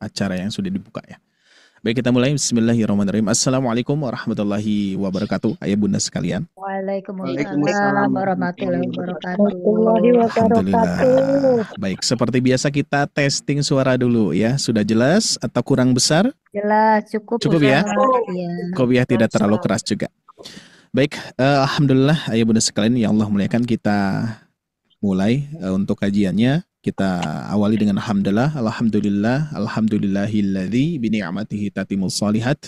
acara yang sudah dibuka ya. Baik, kita mulai. Bismillahirrahmanirrahim. Assalamualaikum warahmatullahi wabarakatuh. Ayah bunda sekalian. Waalaikumsalam Waalaikumsalam warahmatullahi warahmatullahi wabarakatuh. wabarakatuh. Alhamdulillah. Baik, seperti biasa kita testing suara dulu ya. Sudah jelas atau kurang besar? Jelas, cukup Cukup ya? Ustaz. Iya. Kopiah tidak terlalu keras juga. Baik, alhamdulillah ayah bunda sekalian yang Allah muliakan, kita mulai untuk kajiannya. Kita awali dengan alhamdulillah, alhamdulillahilladzi bi ni'matihi tatimmus shalihat.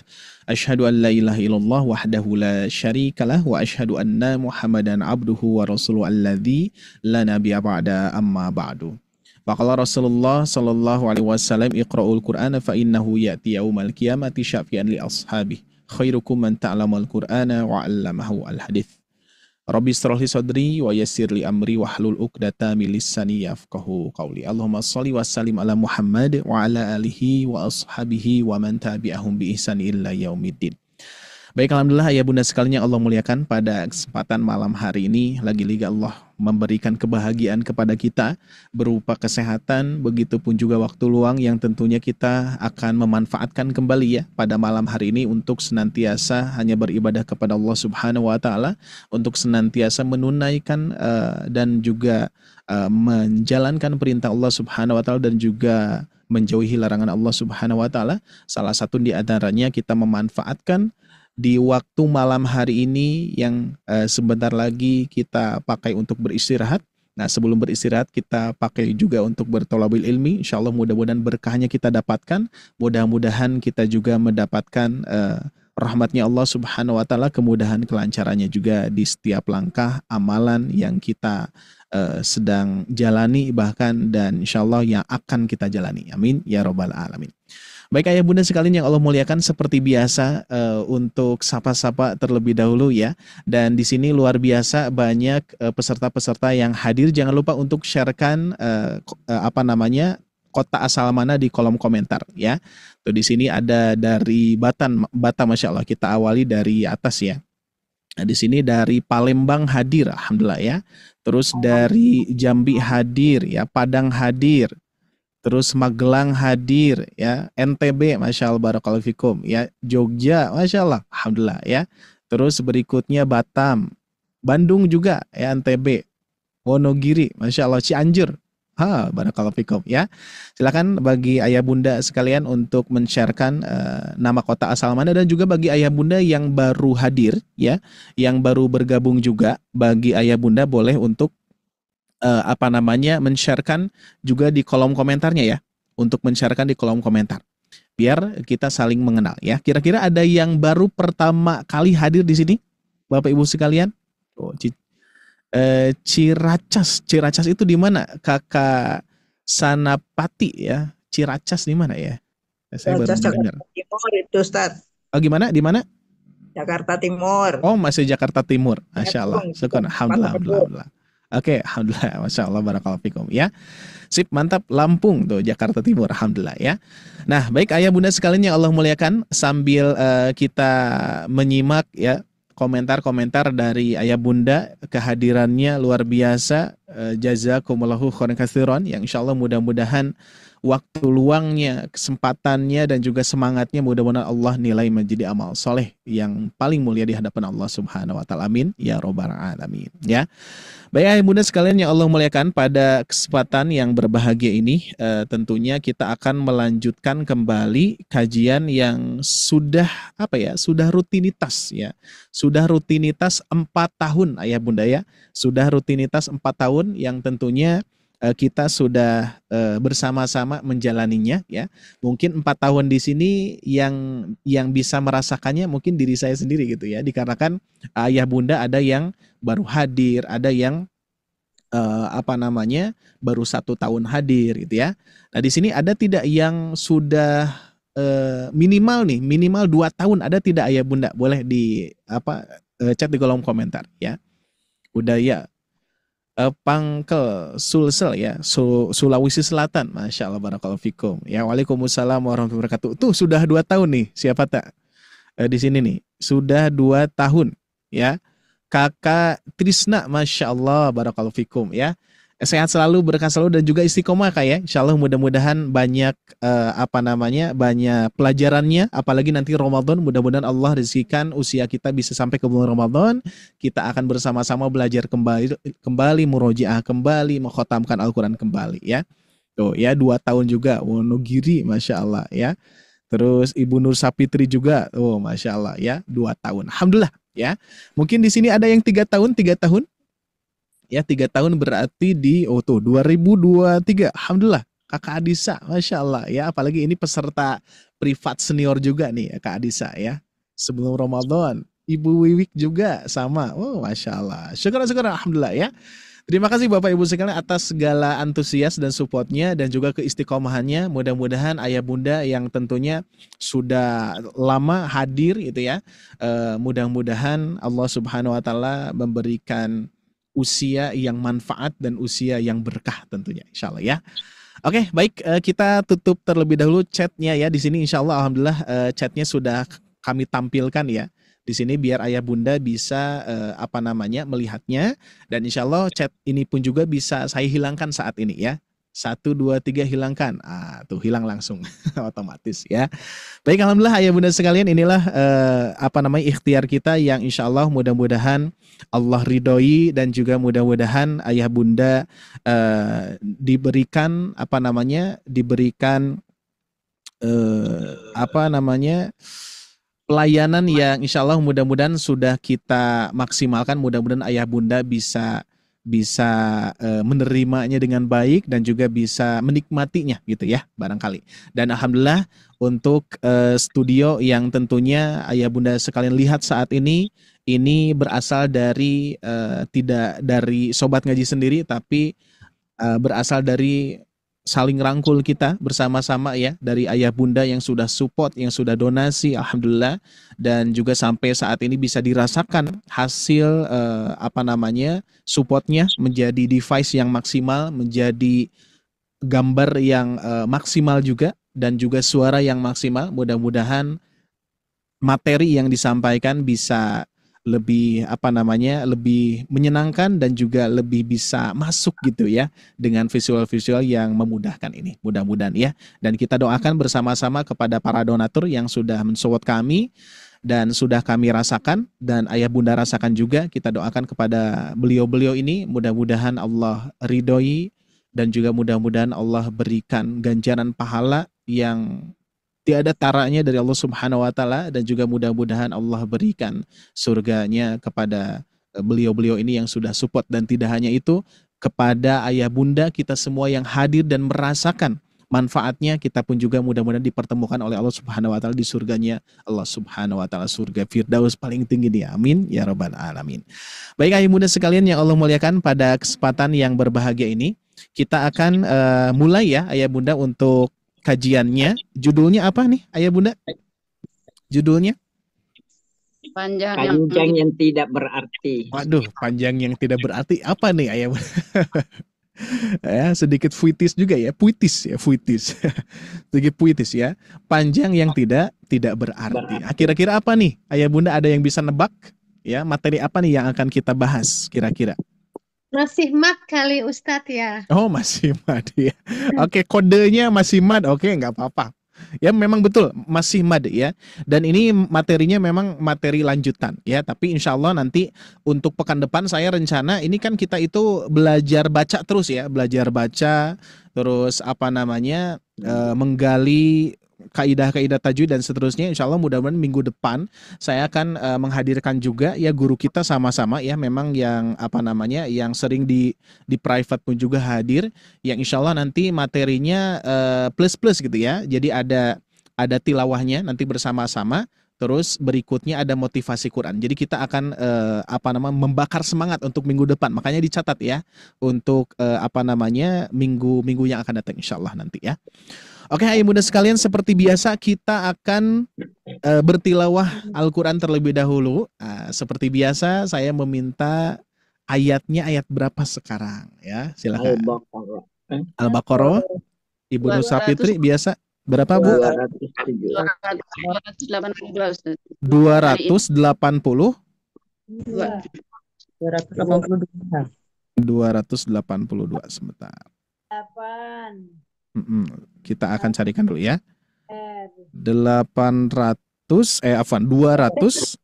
Asyhadu an la ilaha illallah wahdahu la syarikalah wa asyhadu anna Muhammadan abduhu wa rasuluhu alladzi la nabiyya ba'da amma ba'du. Faqala Rasulullah sallallahu alaihi wasallam, iqra'ul Qur'ana fa innahu ya'ti yaumal qiyamati syafi'an li ashabihi. Khairukum man ta'lamal Qur'ana wa 'allamahu al-hadits. Rabbi shrahli sadri wa yassir li amri wahlul 'uqdatam min lisani yafqahu qawli. Allahumma shalli wa sallim ala Muhammad wa ala alihi wa ashabihi wa man tabi'ahum bi ihsan illa yaumiddin. Baik, alhamdulillah ayah bunda sekalian yang Allah muliakan, pada kesempatan malam hari ini lagi-lagi Allah memberikan kebahagiaan kepada kita berupa kesehatan, begitu pun juga waktu luang yang tentunya kita akan memanfaatkan kembali ya pada malam hari ini untuk senantiasa hanya beribadah kepada Allah Subhanahu wa taala, untuk senantiasa menunaikan dan juga menjalankan perintah Allah Subhanahu wa taala dan juga menjauhi larangan Allah Subhanahu wa taala. Salah satu di antaranya kita memanfaatkan di waktu malam hari ini yang sebentar lagi kita pakai untuk beristirahat. Nah, sebelum beristirahat kita pakai juga untuk bertolabul ilmi. Insya Allah mudah-mudahan berkahnya kita dapatkan. Mudah-mudahan kita juga mendapatkan rahmatnya Allah Subhanahu wa taala, kemudahan kelancarannya juga di setiap langkah amalan yang kita sedang jalani bahkan dan insya Allah yang akan kita jalani. Amin ya robbal alamin. Baik ayah bunda sekalian yang Allah muliakan, seperti biasa untuk sapa-sapa terlebih dahulu ya. Dan di sini luar biasa banyak peserta-peserta yang hadir. Jangan lupa untuk sharekan kota asal mana di kolom komentar ya. Tuh di sini ada dari Batam, Masya Allah. Kita awali dari atas ya. Nah, di sini dari Palembang hadir, alhamdulillah ya. Terus dari Jambi hadir ya, Padang hadir. Terus Magelang hadir ya, NTB Masya Allah barakallahu fikum ya, Jogja Masya Allah alhamdulillah ya. Terus berikutnya Batam, Bandung juga ya, NTB, Wonogiri Masya Allah, Cianjur barakallahu fikum ya. Silakan bagi ayah bunda sekalian untuk men-sharekan nama kota asal mana, dan juga bagi ayah bunda yang baru hadir ya, yang baru bergabung juga, bagi ayah bunda boleh untuk men-sharekan juga di kolom komentarnya ya, untuk men-sharekan di kolom komentar biar kita saling mengenal ya. Kira-kira ada yang baru pertama kali hadir di sini Bapak Ibu sekalian? Ciracas itu di mana? Kakak Sanapati ya. Ciracas di mana ya? Saya baru dengar. Jakarta Timur itu Ustaz. Oh gimana? Di mana? Jakarta Timur. Oh masih Jakarta Timur. Masya Allah. Syukur. Alhamdulillah. Oke, alhamdulillah, masya Allah, barakallahu fikum ya. Sip, mantap. Lampung tuh, Jakarta Timur, alhamdulillah ya. Nah, baik ayah bunda sekalian yang Allah muliakan, sambil kita menyimak ya komentar-komentar dari ayah bunda, kehadirannya luar biasa. Jazakumullahu khairan katsiran, yang insya Allah mudah-mudahan waktu luangnya, kesempatannya dan juga semangatnya mudah-mudahan Allah nilai menjadi amal soleh yang paling mulia di hadapan Allah Subhanahu wa taala. Amin ya robbal alamin ya. Baik ayah bunda sekalian yang Allah muliakan, pada kesempatan yang berbahagia ini tentunya kita akan melanjutkan kembali kajian yang sudah sudah rutinitas ya. Sudah rutinitas 4 tahun ayah bunda ya. Sudah rutinitas 4 tahun yang tentunya kita sudah bersama-sama menjalaninya ya. Mungkin 4 tahun di sini yang bisa merasakannya mungkin diri saya sendiri gitu ya. Dikarenakan ayah bunda ada yang baru hadir, ada yang baru 1 tahun hadir gitu ya. Nah di sini ada tidak yang sudah minimal 2 tahun, ada tidak ayah bunda? Boleh di chat di kolom komentar ya. Udah ya. Pangkel Sulsel ya, Sulawesi Selatan, Masya Allah barakallahu fikum ya. Waalaikumsalam warahmatullahi wabarakatuh. Tuh sudah 2 tahun nih, siapa tak di sini nih, sudah 2 tahun ya. Kakak Trisna, Masya Allah barakallahu fikum ya. sehat selalu, berkah selalu dan juga istiqomah Kak ya. Insya Allah mudah-mudahan banyak banyak pelajarannya, apalagi nanti Ramadan, mudah-mudahan Allah rezekikan usia kita bisa sampai ke bulan Ramadan, kita akan bersama-sama belajar kembali murojaah kembali, mengkhatamkan Al-Qur'an kembali ya. Tuh ya 2 tahun juga Wonogiri, Masya Allah ya. Terus Ibu Nur Sapitri juga, oh Masya Allah ya 2 tahun. Alhamdulillah ya. Mungkin di sini ada yang 3 tahun, 3 tahun. Ya 3 tahun berarti di 2023. Alhamdulillah Kakak Adisa, Masya Allah ya. Apalagi ini peserta privat senior juga nih ya, Kak Adisa ya. Sebelum Ramadan. Ibu Wiwik juga sama. Oh Masya Allah. Syukur Alhamdulillah ya. Terima kasih Bapak Ibu sekalian atas segala antusias dan supportnya dan juga keistiqomahannya. Mudah-mudahan ayah bunda yang tentunya sudah lama hadir gitu ya. Mudah-mudahan Allah Subhanahu wa taala memberikan usia yang manfaat dan usia yang berkah tentunya, insya Allah ya. Oke, baik, kita tutup terlebih dahulu chatnya ya. Di sini insya Allah alhamdulillah chatnya sudah kami tampilkan ya. Di sini biar ayah bunda bisa melihatnya, dan insya Allah chat ini pun juga bisa saya hilangkan saat ini ya. 1, 2, 3 hilangkan. Tuh hilang langsung otomatis ya. Baik, alhamdulillah ayah bunda sekalian, inilah ikhtiar kita yang insya Allah mudah-mudahan Allah ridhoi dan juga mudah-mudahan ayah bunda diberikan pelayanan yang insya Allah mudah-mudahan sudah kita maksimalkan. Mudah-mudahan ayah bunda bisa menerimanya dengan baik dan juga bisa menikmatinya gitu ya barangkali. Dan alhamdulillah untuk studio yang tentunya ayah bunda sekalian lihat saat ini berasal dari tidak dari Sobat Ngaji sendiri, tapi berasal dari saling rangkul kita bersama-sama ya, dari ayah bunda yang sudah support, yang sudah donasi, alhamdulillah, dan juga sampai saat ini bisa dirasakan hasil supportnya menjadi device yang maksimal, menjadi gambar yang maksimal juga, dan juga suara yang maksimal. Mudah-mudahan materi yang disampaikan bisa lebih lebih menyenangkan dan juga lebih bisa masuk gitu ya dengan visual-visual yang memudahkan ini, mudah-mudahan ya. Dan kita doakan bersama-sama kepada para donatur yang sudah mensupport kami dan sudah kami rasakan dan ayah bunda rasakan juga. Kita doakan kepada beliau-beliau ini, mudah-mudahan Allah ridhoi dan juga mudah-mudahan Allah berikan ganjaran pahala yang tiada taranya dari Allah Subhanahu wa taala, dan juga mudah-mudahan Allah berikan surganya kepada beliau-beliau ini yang sudah support. Dan tidak hanya itu, kepada ayah bunda kita semua yang hadir dan merasakan manfaatnya, kita pun juga mudah-mudahan dipertemukan oleh Allah Subhanahu wa taala di surganya Allah Subhanahu wa taala, surga Firdaus paling tinggi dia. Amin ya rabbal alamin. Baik ayah bunda sekalian yang Allah muliakan, pada kesempatan yang berbahagia ini kita akan mulai ya ayah bunda untuk kajiannya. Judulnya apa nih ayah bunda? Judulnya? Panjang yang tidak berarti. Waduh, panjang yang tidak berarti. Apa nih ayah bunda? Ya, sedikit puitis juga ya. Puitis. Sedikit puitis ya. Panjang yang tidak berarti. Kira-kira apa nih ayah bunda, ada yang bisa nebak? Ya, materi apa nih yang akan kita bahas kira-kira? Masih mat kali Ustadz ya. Oh, masih mad ya. Oke, kodenya masih mad. Oke, nggak apa-apa. Ya, memang betul masih mad ya. Dan ini materinya memang materi lanjutan ya. Tapi insya Allah nanti untuk pekan depan saya rencana, ini kan kita itu belajar baca terus ya. Belajar baca terus menggali kaidah-kaidah tajwid dan seterusnya. Insya Allah mudah-mudahan minggu depan saya akan menghadirkan juga ya guru kita sama-sama ya, memang yang yang sering di private pun juga hadir, yang insya Allah nanti materinya plus gitu ya. Jadi ada tilawahnya nanti bersama-sama. Terus berikutnya ada motivasi Quran. Jadi kita akan membakar semangat untuk minggu depan. Makanya dicatat ya untuk minggu yang akan datang insya Allah nanti ya. Oke ayah bunda sekalian, seperti biasa kita akan bertilawah Al-Quran terlebih dahulu. Seperti biasa saya meminta ayatnya ayat berapa sekarang ya, silakan. Al-Baqarah. Ibu Nusa Fitri biasa berapa Bu? 282. 282. 282 sebentar. 8 Kita akan carikan dulu ya. 280 200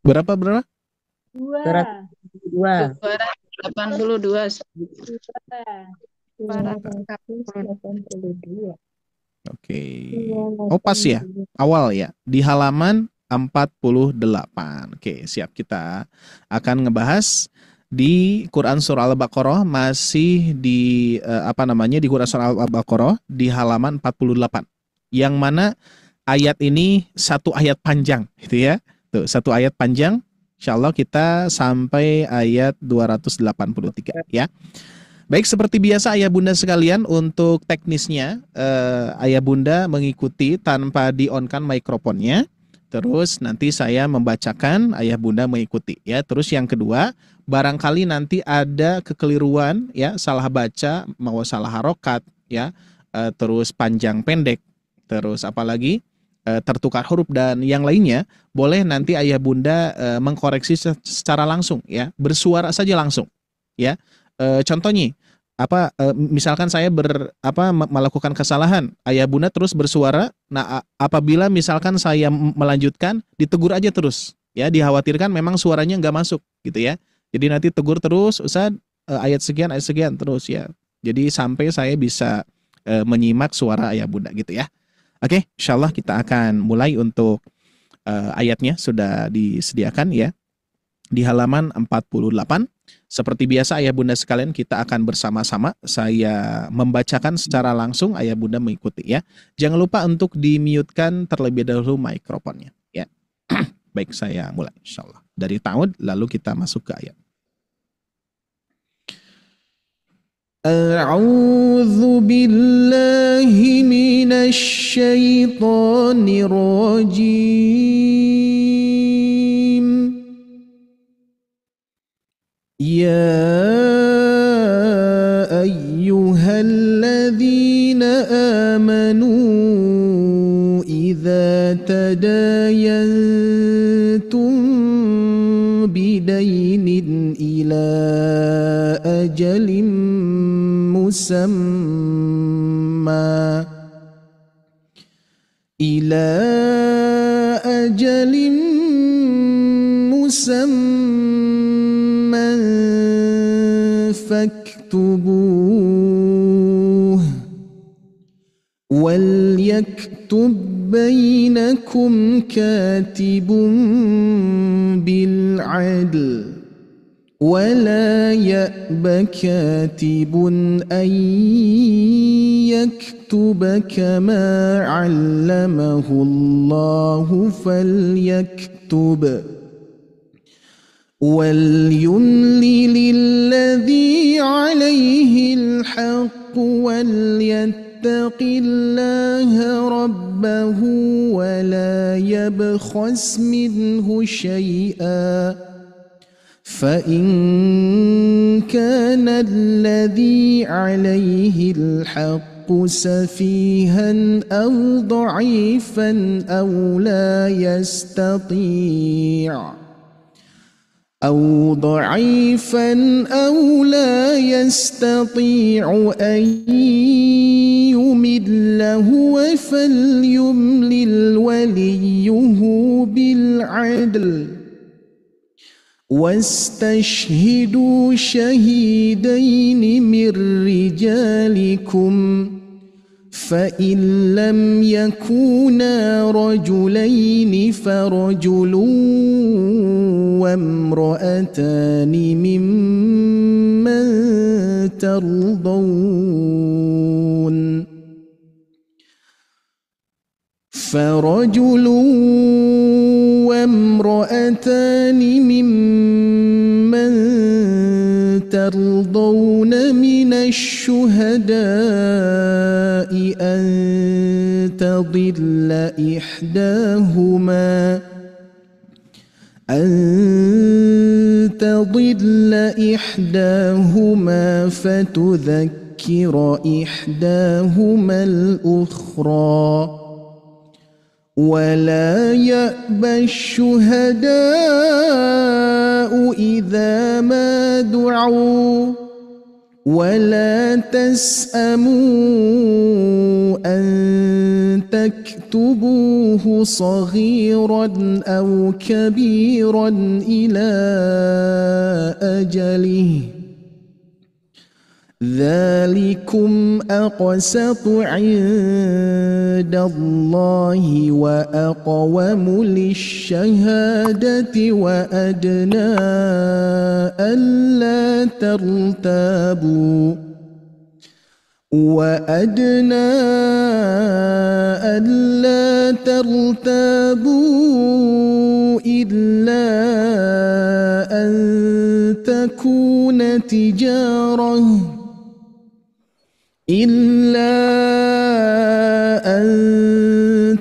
berapa? 282 Oke. Oh pas ya, awal ya, di halaman 48. Oke, siap, kita akan ngebahas di Quran Surah Al-Baqarah, masih di di Quran Surah Al-Baqarah di halaman 48. Yang mana ayat ini satu ayat panjang gitu ya. Tuh, satu ayat panjang. Insyaallah kita sampai ayat 283 ya. Baik, seperti biasa ayah bunda sekalian, untuk teknisnya ayah bunda mengikuti tanpa di-on-kan mikrofonnya. Terus nanti saya membacakan, ayah bunda mengikuti ya. Terus yang kedua, barangkali nanti ada kekeliruan ya, salah baca, mau salah harokat ya, terus panjang pendek, terus apalagi tertukar huruf dan yang lainnya, boleh nanti ayah bunda mengkoreksi secara langsung ya, bersuara saja langsung ya. Contohnya misalkan saya melakukan kesalahan, ayah bunda terus bersuara. Nah, apabila misalkan saya melanjutkan, ditegur aja terus ya, dikhawatirkan memang suaranya nggak masuk gitu ya. Jadi nanti tegur terus, Ustaz, ayat sekian terus ya. Jadi sampai saya bisa menyimak suara ayah bunda gitu ya. Oke, insyaallah kita akan mulai. Untuk ayatnya sudah disediakan ya di halaman 48. Seperti biasa ayah bunda sekalian, kita akan bersama-sama. Saya membacakan secara langsung, ayah bunda mengikuti ya. Jangan lupa untuk di-mute-kan terlebih dahulu mikrofonnya ya. Baik, saya mulai insyaallah dari ta'ud, lalu kita masuk ke ayat. A'udzu billahi minasy syaithanir rajim. Ya ayyuhalladzina amanu idza tadayantum bidainin ila ajalin musamma فاكتبوه وليكتب بينكم كاتب بالعدل ولا يأب كاتب أن يكتب كما علمه الله فليكتب وليملل الذي عليه الحق وليتق الله ربه ولا يبخس منه شيئا فإن كان الذي عليه الحق سفيها أو ضعيفا أو لا يستطيع أن يمل هو فليملل وليه بالعدل واستشهدوا شهيدين من رجالكم فإن لم يكونا رجلين فرجل وامرأتان ممن ترضون من الشهداء أن تضل إحداهما فتذكر إحداهما الأخرى ولا يأبى الشهداء إذا ما دعوا ولا تسأموا أن تكتبوه صغيرا أو كبيرا إلى أجله ذلكم أقسط عند الله وأقوم للشهادة وأدنى ألا ترتابوا إلا أن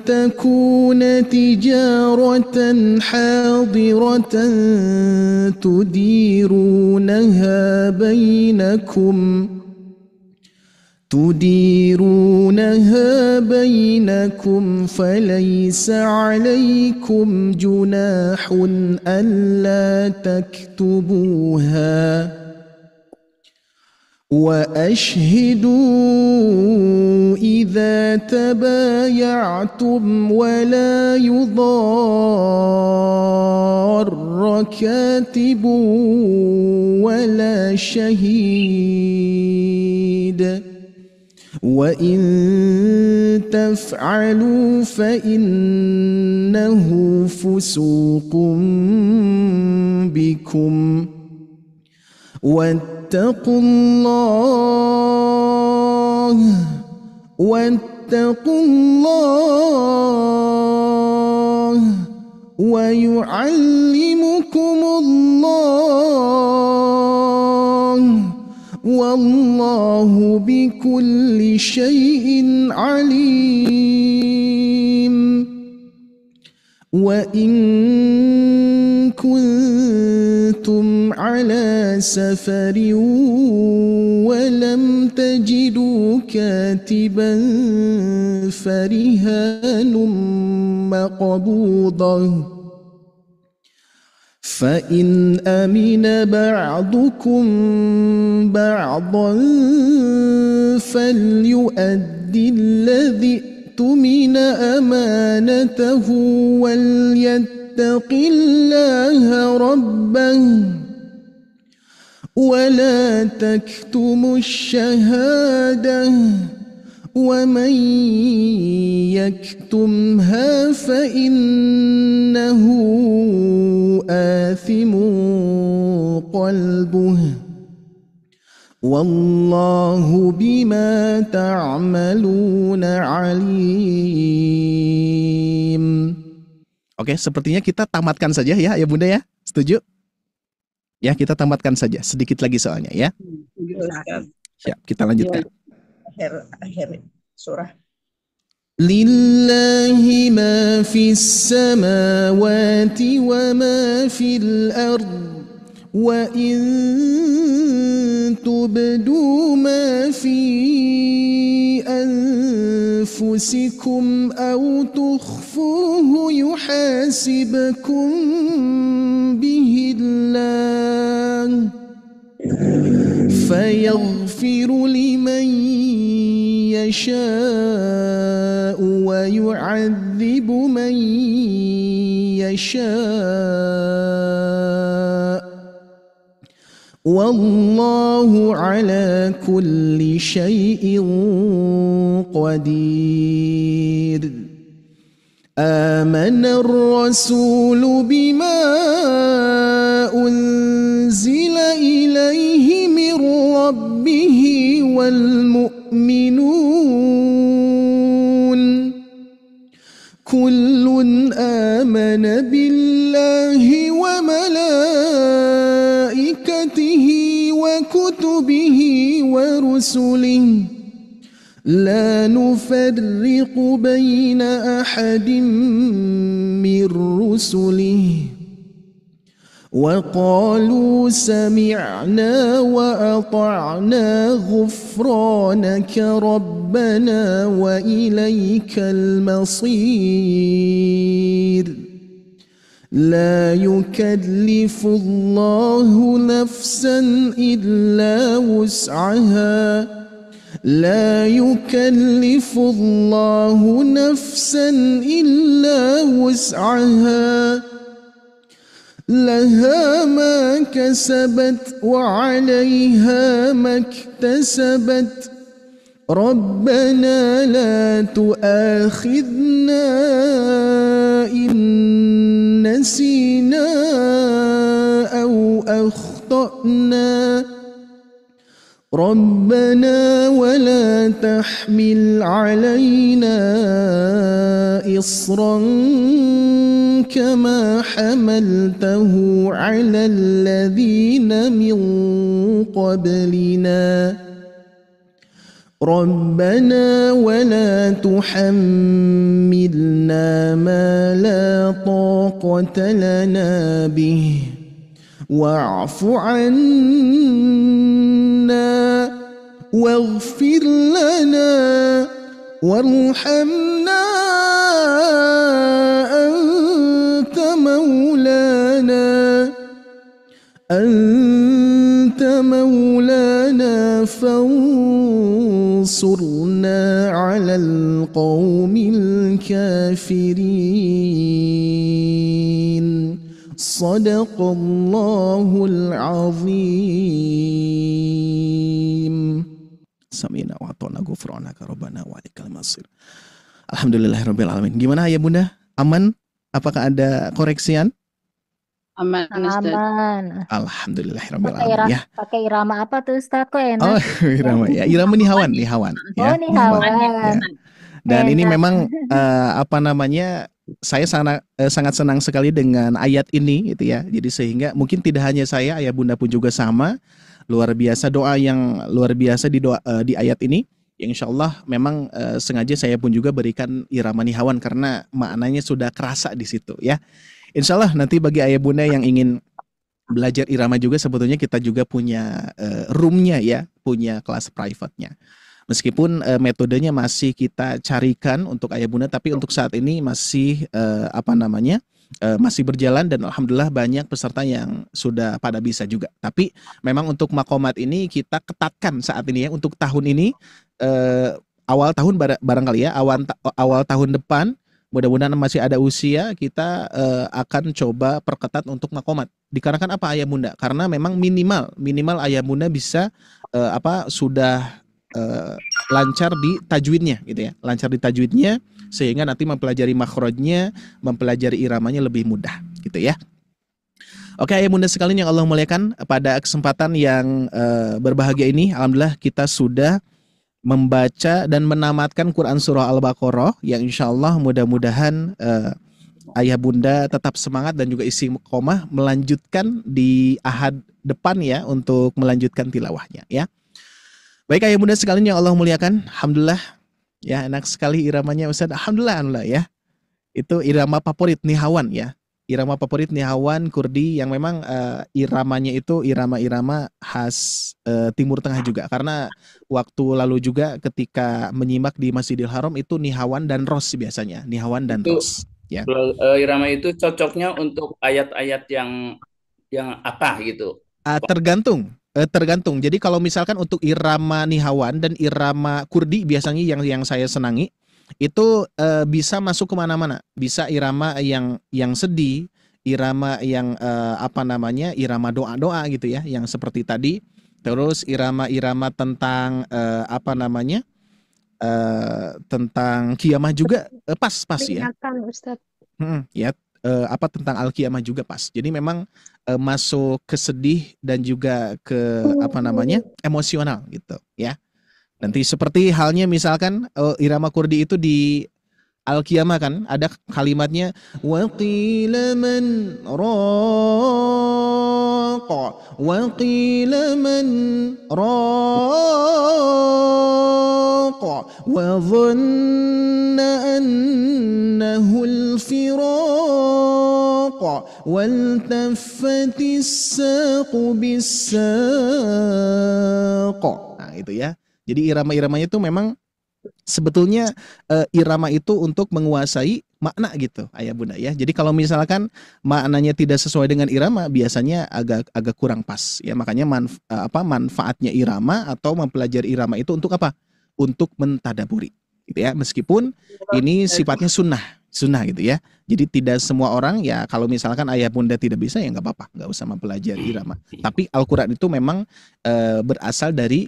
تكون تجارة حاضرة تديرونها بينكم فليس عليكم جناح ألا تكتبوها وأشهدوا إذا تبايعتم ولا يضار كاتب ولا شهيد وإن تفعلوا فإنه فسوق بكم واتقوا الله ويعلمكم الله والله بكل شيء عليم وإن كنتم على سفر ولم تجدوا كاتبا فرهان مقبوضة فإن أمن بعضكم بعضا فليؤدي الذي اؤتمن أمانته وليتق الله ربه ولا تكتموا الشهادة ومن يكتمها فإنه آثم قلبه والله بما تعملون عليم. Oke, sepertinya kita tamatkan saja ya Bunda ya. Setuju? Ya, kita tamatkan saja. Sedikit lagi soalnya ya. Siap, kita lanjutkan. Akhir surah. Lillahi ma fis samawati wa ma fil ardh wa in tubdu ma fi anfusikum aw tukhfuhu yuhasibkum bihi Allah فيغفر لمن يشاء ويعذب من يشاء والله على كل شيء قدير. آمن الرسول بما أنزل إليه من ربه والمؤمنون كل آمن بالله وملائكته وكتبه ورسله لا نفرق بين أحد من رسله وقالوا سمعنا وأطعنا غفرانك ربنا وإليك المصير لا يكلف الله نفسا إلا وسعها لا يكلف الله نفسا إلا وسعها لها ما كسبت وعليها ما اكتسبت ربنا لا تؤاخذنا إن نسينا أو أخطأنا ربنا ولا تحمل علينا إصرا كما حملته على الذين من قبلنا ربنا ولا تحملنا ما لا طاقة لنا به واعف عنا واغفر لنا وارحمنا أنت مولانا فانصرنا على القوم الكافرين صدق الله العظيم Samina wa ata'na ghufranaka rabbana wa ilaikal masir. Alhamdulillahirabbil alamin. Gimana ya Bunda? Aman? Apakah ada koreksian? Aman, Ustaz. Aman. Alhamdulillahirabbil alamin ya. Pakai irama apa tuh Ustaz? Kok enak? Oh, irama ya. Irama nihawan ya. Oh, nihawan. Ya. Dan ini memang apa namanya? Saya sangat senang sekali dengan ayat ini gitu ya. Jadi sehingga mungkin tidak hanya saya, ayah bunda pun juga sama. Luar biasa doa yang luar biasa di ayat ini. Yang insya Allah memang sengaja saya pun juga berikan irama nihawan karena maknanya sudah kerasa di situ ya. Insya Allah nanti bagi ayah bunda yang ingin belajar irama juga sebetulnya kita juga punya roomnya ya, punya kelas private-nya. Meskipun metodenya masih kita carikan untuk ayah bunda, tapi untuk saat ini masih masih berjalan dan alhamdulillah banyak peserta yang sudah pada bisa juga. Tapi memang untuk makomat ini kita ketatkan saat ini ya untuk tahun ini awal tahun barangkali ya awal tahun depan mudah-mudahan masih ada usia kita akan coba perketat untuk makomat. Dikarenakan apa ayah bunda? Karena memang minimal ayah bunda bisa sudah lancar di tajwidnya gitu ya, lancar di tajwidnya sehingga nanti mempelajari makhrajnya, mempelajari iramanya lebih mudah gitu ya. Oke ayah bunda sekalian yang Allah muliakan, pada kesempatan yang berbahagia ini alhamdulillah kita sudah membaca dan menamatkan Quran Surah Al-Baqarah yang insya Allah mudah-mudahan ayah bunda tetap semangat dan juga istiqomah melanjutkan di ahad depan ya untuk melanjutkan tilawahnya ya. Baik ayah bunda sekalian yang Allah muliakan, alhamdulillah ya enak sekali iramanya Ustaz. Alhamdulillah ya. Itu irama favorit nihawan ya. Irama favorit nihawan Kurdi yang memang iramanya itu irama-irama khas Timur Tengah juga. Karena waktu lalu juga ketika menyimak di Masjidil Haram itu nihawan dan ros biasanya. Nihawan dan ros. Ya. Irama itu cocoknya untuk ayat-ayat yang apa gitu? Tergantung. Jadi kalau misalkan untuk irama nihawan dan irama Kurdi biasanya yang saya senangi itu bisa masuk kemana-mana. Bisa irama yang sedih, irama yang irama doa-doa gitu ya, yang seperti tadi. Terus irama-irama tentang tentang kiamah juga pas ya. Ya. Tentang Al-Qiyamah juga pas. Jadi memang masuk ke sedih dan juga ke emosional gitu ya. Nanti seperti halnya misalkan irama Kurdi itu di Al-Qiyamah kan ada kalimatnya wa qila man raqa wa qila man raqa wa dhanna annahu al-firaq waltaffatis saqu bis-saq. Nah, itu ya. Jadi irama-iramanya itu memang sebetulnya irama itu untuk menguasai makna gitu, ayah bunda ya. Jadi kalau misalkan maknanya tidak sesuai dengan irama, biasanya agak kurang pas ya. Makanya manfaatnya irama atau mempelajari irama itu untuk apa? Untuk mentadaburi gitu ya. Meskipun ini sifatnya sunnah gitu ya. Jadi tidak semua orang ya, kalau misalkan ayah bunda tidak bisa ya nggak apa-apa, nggak usah mempelajari irama. Tapi Al-Quran itu memang berasal dari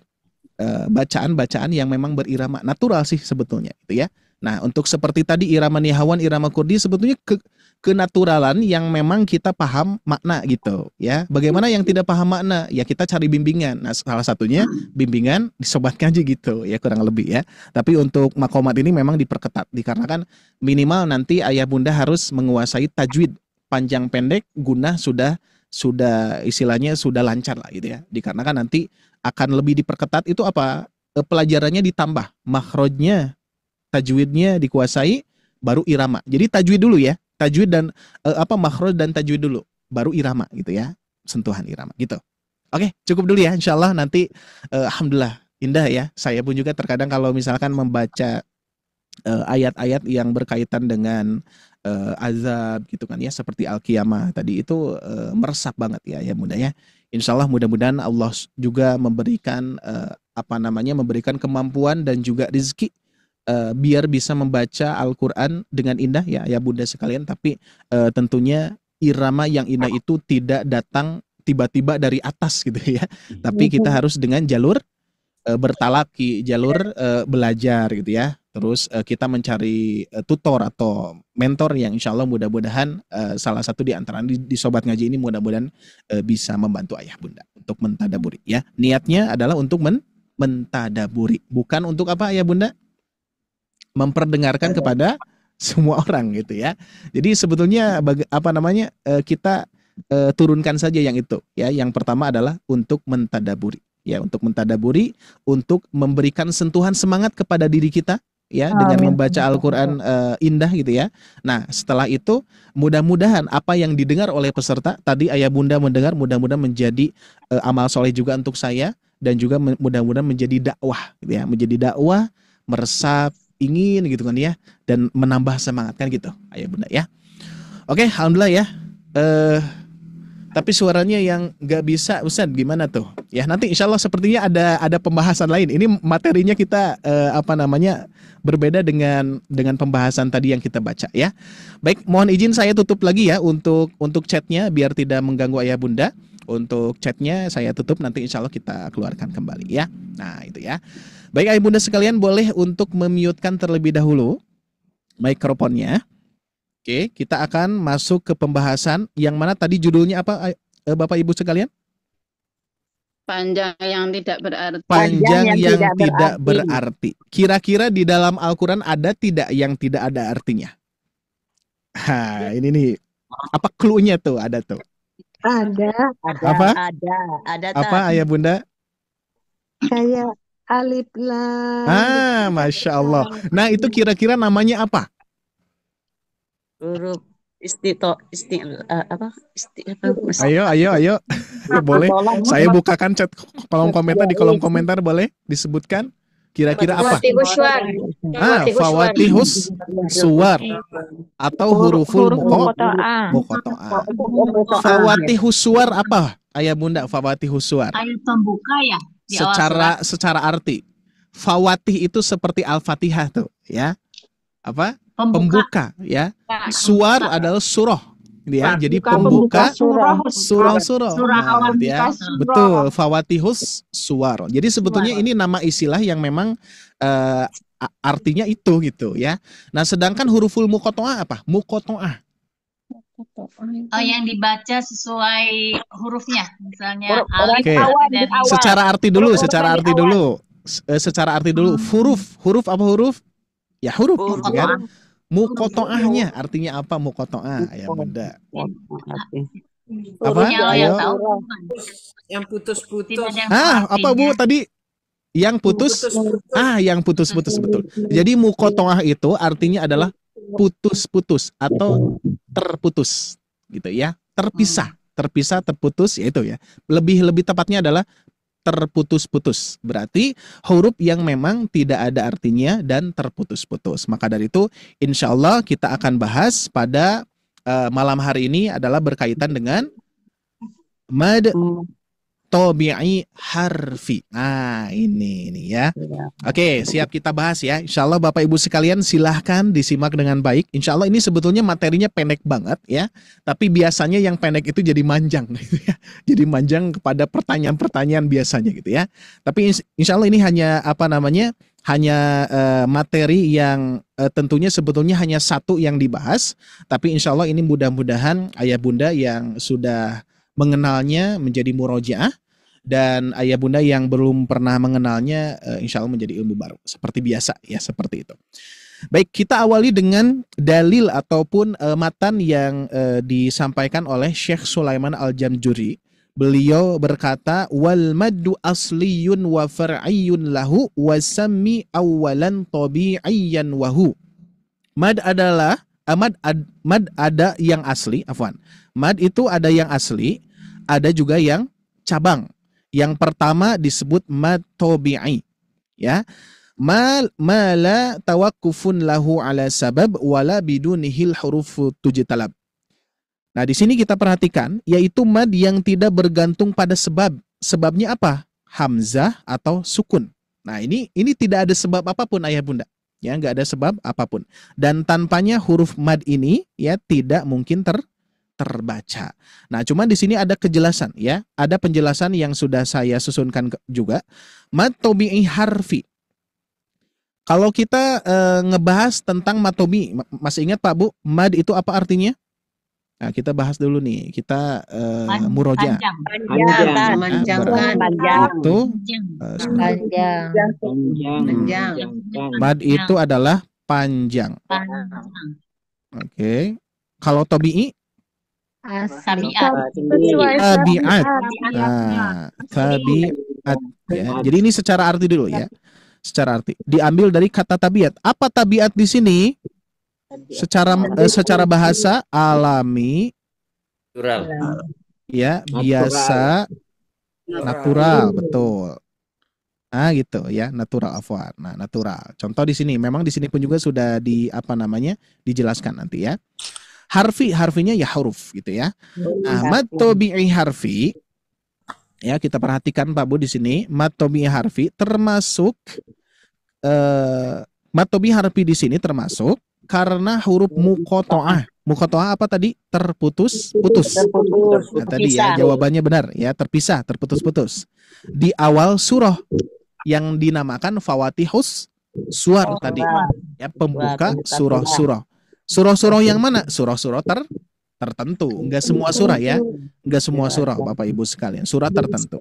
bacaan-bacaan yang memang berirama natural sih sebetulnya gitu ya. Nah, untuk seperti tadi irama nihawan, irama kurdi sebetulnya kenaturalan yang memang kita paham makna gitu ya. Bagaimana yang tidak paham makna? Ya kita cari bimbingan. Nah, salah satunya bimbingan di Sobat Ngaji gitu ya, kurang lebih ya. Tapi untuk makomat ini memang diperketat dikarenakan minimal nanti ayah bunda harus menguasai tajwid panjang pendek, guna sudah istilahnya sudah lancar lah gitu ya. Dikarenakan nanti akan lebih diperketat itu apa? Pelajarannya ditambah, makhrajnya, tajwidnya dikuasai, baru irama. Jadi tajwid dulu ya, tajwid dan makhraj dan tajwid dulu, baru irama gitu ya, sentuhan irama gitu. Oke, cukup dulu ya, insyaallah nanti alhamdulillah indah ya. Saya pun juga terkadang kalau misalkan membaca ayat-ayat yang berkaitan dengan azab gitu kan ya, seperti Al-Qiyamah tadi itu meresap banget ya bunda ya. Insyaallah mudah-mudahan Allah juga memberikan memberikan kemampuan dan juga rezeki biar bisa membaca Al-Quran dengan indah ya bunda sekalian. Tapi tentunya irama yang indah itu tidak datang tiba-tiba dari atas gitu ya. Tapi kita harus dengan jalur bertalaki, jalur belajar gitu ya. Terus kita mencari tutor atau mentor yang insya Allah mudah-mudahan salah satu di antara di Sobat Ngaji ini mudah-mudahan bisa membantu ayah bunda untuk mentadaburi ya. Niatnya adalah untuk mentadaburi, bukan untuk apa ayah bunda? Memperdengarkan kepada semua orang gitu ya. Jadi sebetulnya kita turunkan saja yang itu ya. Yang pertama adalah untuk mentadaburi ya, untuk mentadaburi, untuk memberikan sentuhan semangat kepada diri kita ya dengan membaca Al-Quran indah gitu ya. Nah setelah itu mudah-mudahan apa yang didengar oleh peserta tadi ayah bunda mendengar, mudah-mudahan menjadi amal soleh juga untuk saya, dan juga mudah-mudahan menjadi dakwah gitu ya, menjadi dakwah, meresap, ingin gitu kan ya, dan menambah semangat kan gitu ayah bunda ya. Oke, alhamdulillah ya. Tapi suaranya yang nggak bisa, Ustaz gimana tuh? Ya nanti insya Allah sepertinya ada pembahasan lain. Ini materinya kita berbeda dengan pembahasan tadi yang kita baca ya. Baik, mohon izin saya tutup lagi ya untuk chatnya biar tidak mengganggu ayah bunda. Untuk chatnya saya tutup, nanti insya Allah kita keluarkan kembali ya. Nah itu ya. Baik ayah bunda sekalian, boleh untuk memute-kan terlebih dahulu mikrofonnya. Oke, kita akan masuk ke pembahasan yang mana tadi judulnya apa Bapak Ibu sekalian? Panjang yang tidak berarti. Panjang yang tidak berarti. Kira-kira di dalam Al-Quran ada tidak yang tidak ada artinya? Ini nih. Apa clue-nya tuh? Ada tuh. Ada. Apa? Ada. Apa ayah bunda? Kayak alif lam. Masya Allah. Nah itu kira-kira namanya apa? Huruf Ayo. Boleh. Saya bukakan chat kolom komentar, di kolom komentar boleh disebutkan kira-kira apa? Fawatihus suwar atau huruful muqatta'ah. Fawatihus suwar apa? Ayah bunda, fawatihus suwar. Ayat pembuka ya. Secara arti. Fawatih itu seperti Al-Fatihah tuh, ya. Apa? Pembuka ya. Suar adalah surah ya. Jadi pembuka surah ya. Betul, fawatihus suar. Jadi sebetulnya ini nama istilah yang memang artinya itu gitu ya. Nah, sedangkan huruful muqatta'ah apa? Muqatta'ah. Yang dibaca sesuai hurufnya, misalnya alif. Oke. Secara arti dulu. Secara arti dulu. Huruf apa huruf? Ya huruf gitu kan. Muqatta'ahnya artinya apa muqatta'ah ya bunda? Apa? Ayo. Yang putus-putus. Apa Bu tadi? Yang putus? Yang putus-putus betul. Jadi muqatta'ah itu artinya adalah putus-putus atau terputus gitu ya. terpisah, terputus, yaitu ya. Lebih tepatnya adalah terputus-putus. Berarti huruf yang memang tidak ada artinya dan terputus-putus. Maka dari itu, insya Allah kita akan bahas pada malam hari ini adalah berkaitan dengan mad tabi'i harfi. Nah, ini ya. Oke, siap kita bahas ya. Insya Allah Bapak Ibu sekalian silahkan disimak dengan baik. Insya Allah ini sebetulnya materinya pendek banget ya. Tapi biasanya yang pendek itu jadi manjang gitu ya. Jadi manjang kepada pertanyaan-pertanyaan biasanya gitu ya. Tapi insya Allah ini hanya hanya materi yang tentunya sebetulnya hanya satu yang dibahas. Tapi insya Allah ini mudah-mudahan ayah bunda yang sudah mengenalnya menjadi murojaah, dan ayah bunda yang belum pernah mengenalnya insya Allah menjadi ilmu baru. Seperti biasa ya, seperti itu. Baik, kita awali dengan dalil ataupun matan yang disampaikan oleh Syekh Sulaiman Al-Jamjuri. Beliau berkata, wal maddu asliyun wa far'iyyun lahu wa sammi awalan tabi'iyyan wahu. Mad adalah mad ada yang asli, afwan. Mad itu ada yang asli, ada juga yang cabang. Yang pertama disebut mad tabi'i, ya. Mala tawakkufun lahu ala sabab wala bidunihil hurufu tujtalab. Nah, di sini kita perhatikan yaitu mad yang tidak bergantung pada sebab. Sebabnya apa? Hamzah atau sukun. Nah, ini tidak ada sebab apapun ayah bunda. Ya, nggak ada sebab apapun. Dan tanpanya huruf mad ini ya tidak mungkin terbaca. Nah, cuman di sini ada kejelasan ya, ada penjelasan yang sudah saya susunkan juga. Mad tabi'i harfi. Kalau kita ngebahas tentang mad tabi'i, masih ingat Pak Bu, mad itu apa artinya? Nah, kita bahas dulu nih. Kita muroja. Panjang. Itu Panjang. mad itu adalah panjang. Oke. Kalau tabi'i? Tabiat. Tabiat. Nah, tabiat. Ya. Jadi ini secara arti dulu ya. Secara arti. Diambil dari kata tabiat. Apa tabiat di sini? Secara bahasa alami, Natural. ya, biasa, natural, betul. Nah, gitu ya, natural, afwan. Nah, natural. Contoh di sini, memang di sini pun juga sudah dijelaskan nanti ya. Harfinya ya huruf gitu ya. Nah, mad tabi'i harfi, ya kita perhatikan Pak Bu di sini, mad tabi'i harfi termasuk mad tabi'i harfi di sini termasuk karena huruf muqatta'ah. Muqatta'ah apa tadi? Terputus. Nah, tadi ya jawabannya benar ya, terpisah, terputus-putus. Di awal surah yang dinamakan Fawatihus Suwar tadi. Ya, pembuka surah-surah. Surah-surah yang mana? Surah-surah tertentu. Enggak semua surah ya. Enggak semua surah Bapak Ibu sekalian. Surah tertentu.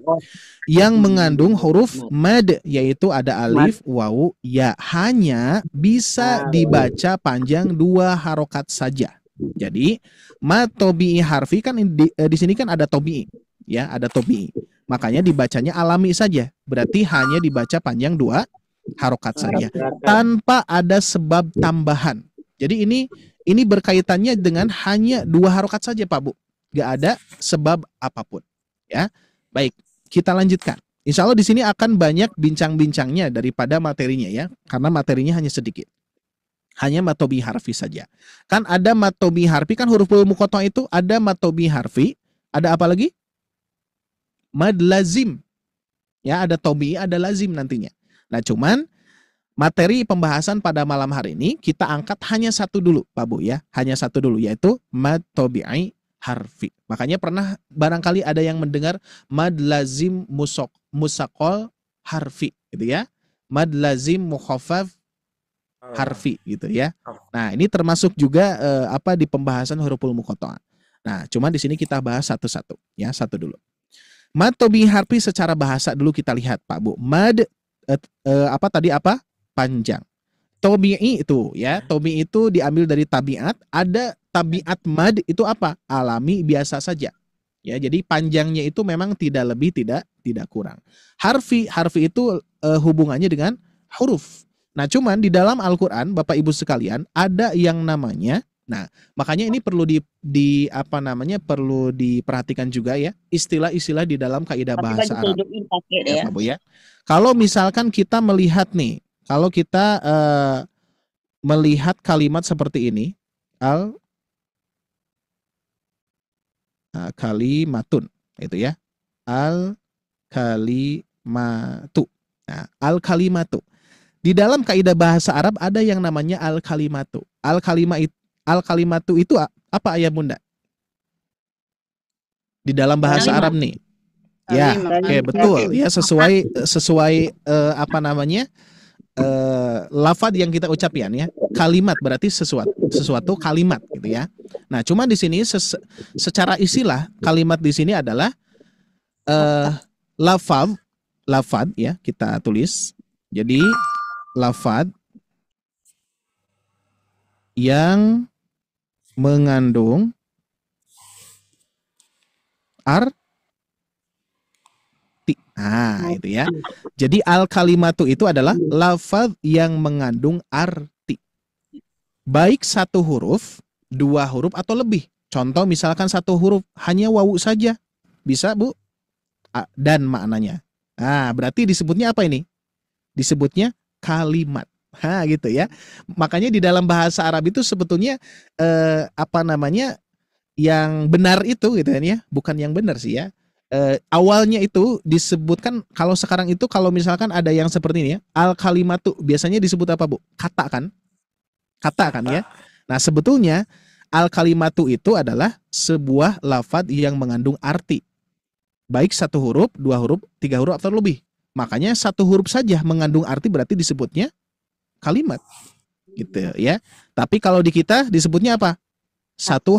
Yang mengandung huruf mad, yaitu ada alif, wawu, ya. Hanya bisa dibaca panjang 2 harokat saja. Jadi mad tabi'i harfi kan di sini kan ada tabi'i. Ya, ada tabi'i. Makanya dibacanya alami saja. Berarti hanya dibaca panjang 2 harokat saja. Tanpa ada sebab tambahan. Jadi ini berkaitannya dengan hanya 2 harokat saja Pak Bu. Gak ada sebab apapun. Ya, baik, kita lanjutkan. Insya Allah di sini akan banyak bincang-bincangnya daripada materinya ya, karena materinya hanya sedikit. Hanya mad tabi'i harfi saja. Kan ada mad tabi'i harfi, kan huruf muqatta'ah itu ada mad tabi'i harfi, ada apa lagi? Mad lazim. Ya, ada tabi'i, ada lazim nantinya. Nah, cuman materi pembahasan pada malam hari ini kita angkat hanya satu dulu Pak Bu ya. Hanya satu dulu, yaitu mad tabi'i harfi. Makanya pernah barangkali ada yang mendengar mad lazim musaqal harfi gitu ya. Mad lazim mukhaffaf harfi gitu ya. Nah, ini termasuk juga di pembahasan huruful muqatta'ah. Nah, cuman di sini kita bahas satu-satu ya, satu dulu. Mad tabi'i harfi secara bahasa dulu kita lihat Pak Bu. Mad panjang. Tabi'i itu ya, tabi'i itu diambil dari tabiat. Ada tabiat mad itu apa? Alami, biasa saja. Ya, jadi panjangnya itu memang tidak lebih tidak kurang. Harfi itu hubungannya dengan huruf. Nah, cuman di dalam Al-Qur'an Bapak Ibu sekalian ada yang namanya Nah, makanya ini perlu apa namanya, perlu diperhatikan juga ya, istilah-istilah di dalam kaidah bahasa Arab. Ya, Pak Bu ya. Kalau misalkan kita melihat nih, kalau kita melihat kalimat seperti ini, kalimatun, itu ya. Al-kalimatu. Nah, al-kalimatu. Di dalam kaidah bahasa Arab ada yang namanya al-kalimatu. Al-kalimatu itu apa ayah Bunda? Di dalam bahasa Arab nih. Ya, oke, betul. Ya, sesuai apa namanya? Lafaz yang kita ucapkan ya. Kalimat berarti sesuatu kalimat gitu ya. Nah, cuma di sini secara istilah kalimat di sini adalah lafaz ya, kita tulis. Jadi lafaz yang mengandung arti. Itu ya. Jadi al-kalimatu itu adalah lafaz yang mengandung arti. Baik satu huruf, dua huruf atau lebih. Contoh misalkan satu huruf hanya wawu saja. Bisa, Bu? Dan maknanya. Berarti disebutnya apa ini? Disebutnya kalimat. Gitu ya. Makanya di dalam bahasa Arab itu sebetulnya apa namanya, yang benar itu gitu kan ya, bukan yang benar sih ya. Awalnya itu disebutkan, kalau sekarang itu kalau misalkan ada yang seperti ini ya, al-kalimatu biasanya disebut apa, Bu? Kata kan ya. Nah, sebetulnya al-kalimatu itu adalah sebuah lafaz yang mengandung arti. Baik satu huruf, dua huruf, tiga huruf atau lebih. Makanya satu huruf saja mengandung arti berarti disebutnya kalimat gitu ya. Tapi kalau di kita disebutnya apa? Satu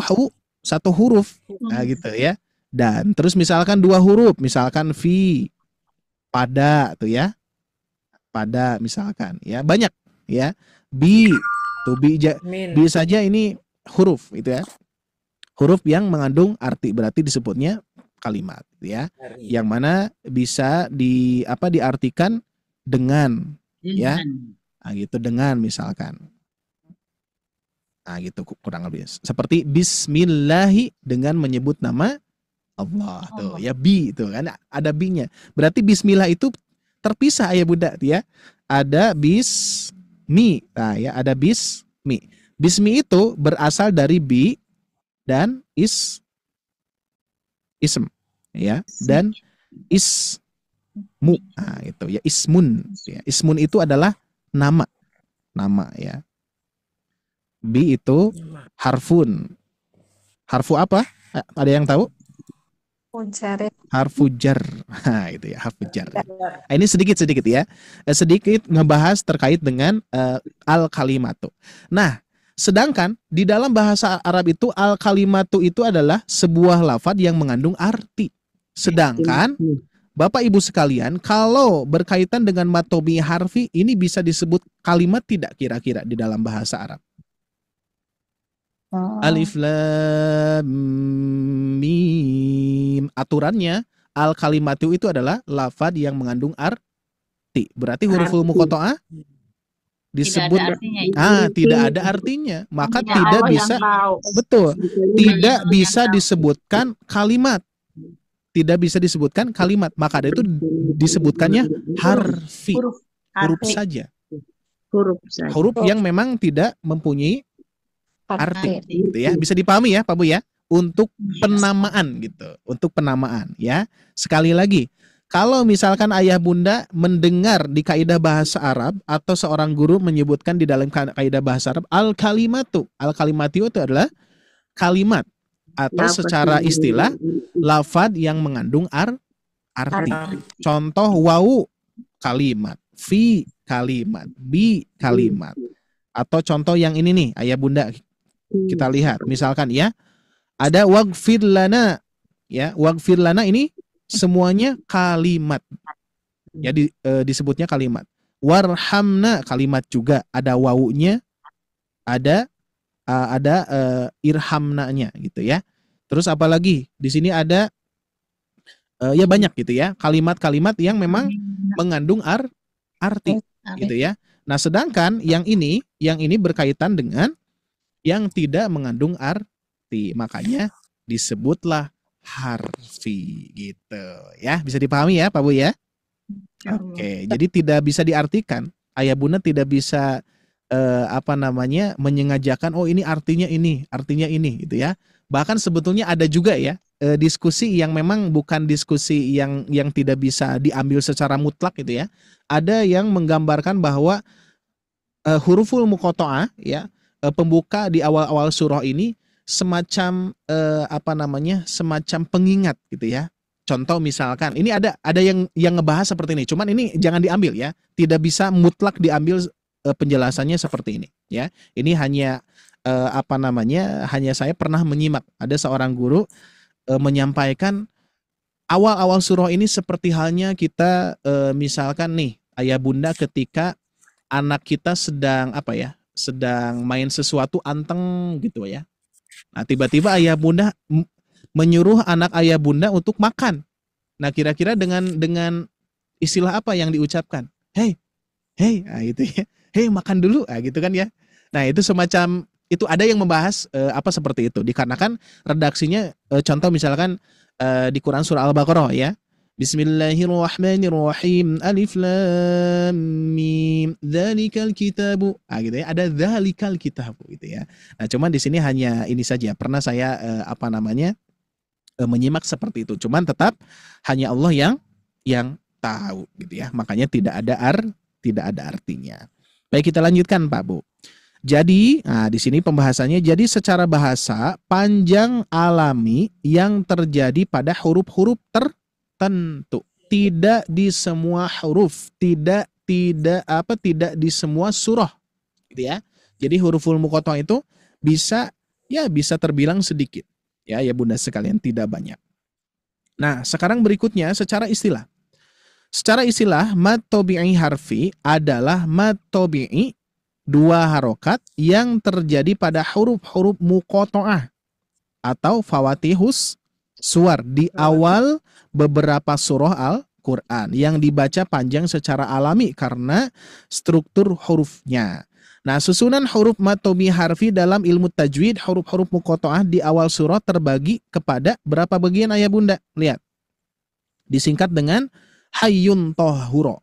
huruf. Nah, gitu ya. Dan terus misalkan dua huruf, misalkan fi, pada tuh ya. Pada misalkan ya, banyak ya. Bi saja ini huruf itu ya. Huruf yang mengandung arti berarti disebutnya kalimat ya. Yang mana bisa diartikan dengan ya. Nah, gitu, dengan misalkan. Nah, gitu kurang lebih. Seperti bismillahi dengan menyebut nama Allah tuh ya, bi itu kan ada bi-nya. Berarti bismillah itu terpisah ya Bunda ya. Ada bismi. Nah, ya ada bismi. Bismi itu berasal dari bi dan ism ya, dan ismu. Nah, itu ya, ismun ya. Ismun itu adalah nama ya. Bi itu harfun. Harfu apa? Ada yang tahu? Harfu jar. Nah, itu ya, harfu jar. Ini sedikit ya. Sedikit ngebahas terkait dengan al-kalimatu. Nah, sedangkan di dalam bahasa Arab itu al-kalimatu itu adalah sebuah lafaz yang mengandung arti. Sedangkan Bapak Ibu sekalian, kalau berkaitan dengan matobi harfi, ini bisa disebut kalimat tidak kira-kira di dalam bahasa Arab? Alif lam mim. Aturannya al-kalimatu itu adalah lafaz yang mengandung arti. Berarti huruful muqatta'ah disebut tidak ada artinya, maka tidak bisa, betul, tidak bisa disebutkan kalimat. Tidak bisa disebutkan kalimat, maka ada itu disebutkannya harfi, huruf saja. Huruf yang memang tidak mempunyai arti gitu ya. Bisa dipahami ya Pak Bu ya, untuk penamaan gitu, untuk penamaan ya. Sekali lagi, kalau misalkan ayah bunda mendengar di kaidah bahasa Arab atau seorang guru menyebutkan di dalam kaidah bahasa Arab al-kalimatu itu adalah kalimat atau secara istilah lafaz yang mengandung arti. Contoh wawu kalimat, fi kalimat, bi kalimat. Atau contoh yang ini nih ayah bunda, kita lihat misalkan ya, ada waghfir lana ya, waghfir lana ini semuanya kalimat ya, disebutnya kalimat. Warhamna kalimat juga, ada wawunya, ada irhamna-nya gitu ya. Terus apalagi di sini ada ya banyak gitu ya, kalimat-kalimat yang memang mengandung arti gitu ya. Nah, sedangkan yang ini berkaitan dengan yang tidak mengandung arti. Makanya disebutlah harfi gitu ya. Bisa dipahami ya Pak Bu ya? Oke, jadi tidak bisa diartikan. Ayah bunda tidak bisa menyengajakan oh ini artinya ini gitu ya. Bahkan sebetulnya ada juga ya diskusi yang memang bukan diskusi yang tidak bisa diambil secara mutlak gitu ya. Ada yang menggambarkan bahwa huruful muqatta'ah ya, pembuka di awal-awal surah ini semacam semacam pengingat gitu ya. Contoh misalkan ini ada yang ngebahas seperti ini. Cuman ini jangan diambil ya. Tidak bisa mutlak diambil penjelasannya seperti ini ya. Ini hanya hanya saya pernah menyimak ada seorang guru menyampaikan awal-awal surah ini seperti halnya kita misalkan nih ayah bunda ketika anak kita sedang sedang main sesuatu anteng gitu ya. Nah, tiba-tiba ayah bunda menyuruh anak ayah bunda untuk makan. Nah, kira-kira dengan istilah apa yang diucapkan? Hey, nah gitu ya. Hey, makan dulu, gitu kan ya. Nah, itu semacam itu ada yang membahas seperti itu. Dikarenakan redaksinya contoh misalkan di Quran surah Al-Baqarah ya. Bismillahirrahmanirrahim. Alif lam mim. Dzalikal kitabu. Gitu ya. Ada dzalikal kitabu gitu ya. Nah, cuman di sini hanya ini saja. Pernah saya menyimak seperti itu. Cuman tetap hanya Allah yang tahu gitu ya. Makanya tidak ada artinya. Baik, kita lanjutkan Pak Bu. Jadi, di sini pembahasannya jadi secara bahasa panjang alami yang terjadi pada huruf-huruf tertentu. Tidak di semua huruf, tidak di semua surah gitu ya. Jadi huruful muqatta'ah itu bisa terbilang sedikit. Ya bunda sekalian, tidak banyak. Nah, sekarang berikutnya secara istilah. Secara istilah, mad tabi'i harfi adalah mad tabi'i dua harokat yang terjadi pada huruf-huruf muqatta'ah atau fawatihus suwar di awal beberapa surah Al-Quran yang dibaca panjang secara alami karena struktur hurufnya. Nah, susunan huruf mad tabi'i harfi dalam ilmu tajwid, huruf-huruf muqatta'ah di awal surah terbagi kepada berapa bagian ayah bunda? Lihat. Disingkat dengan hayyun tahuro.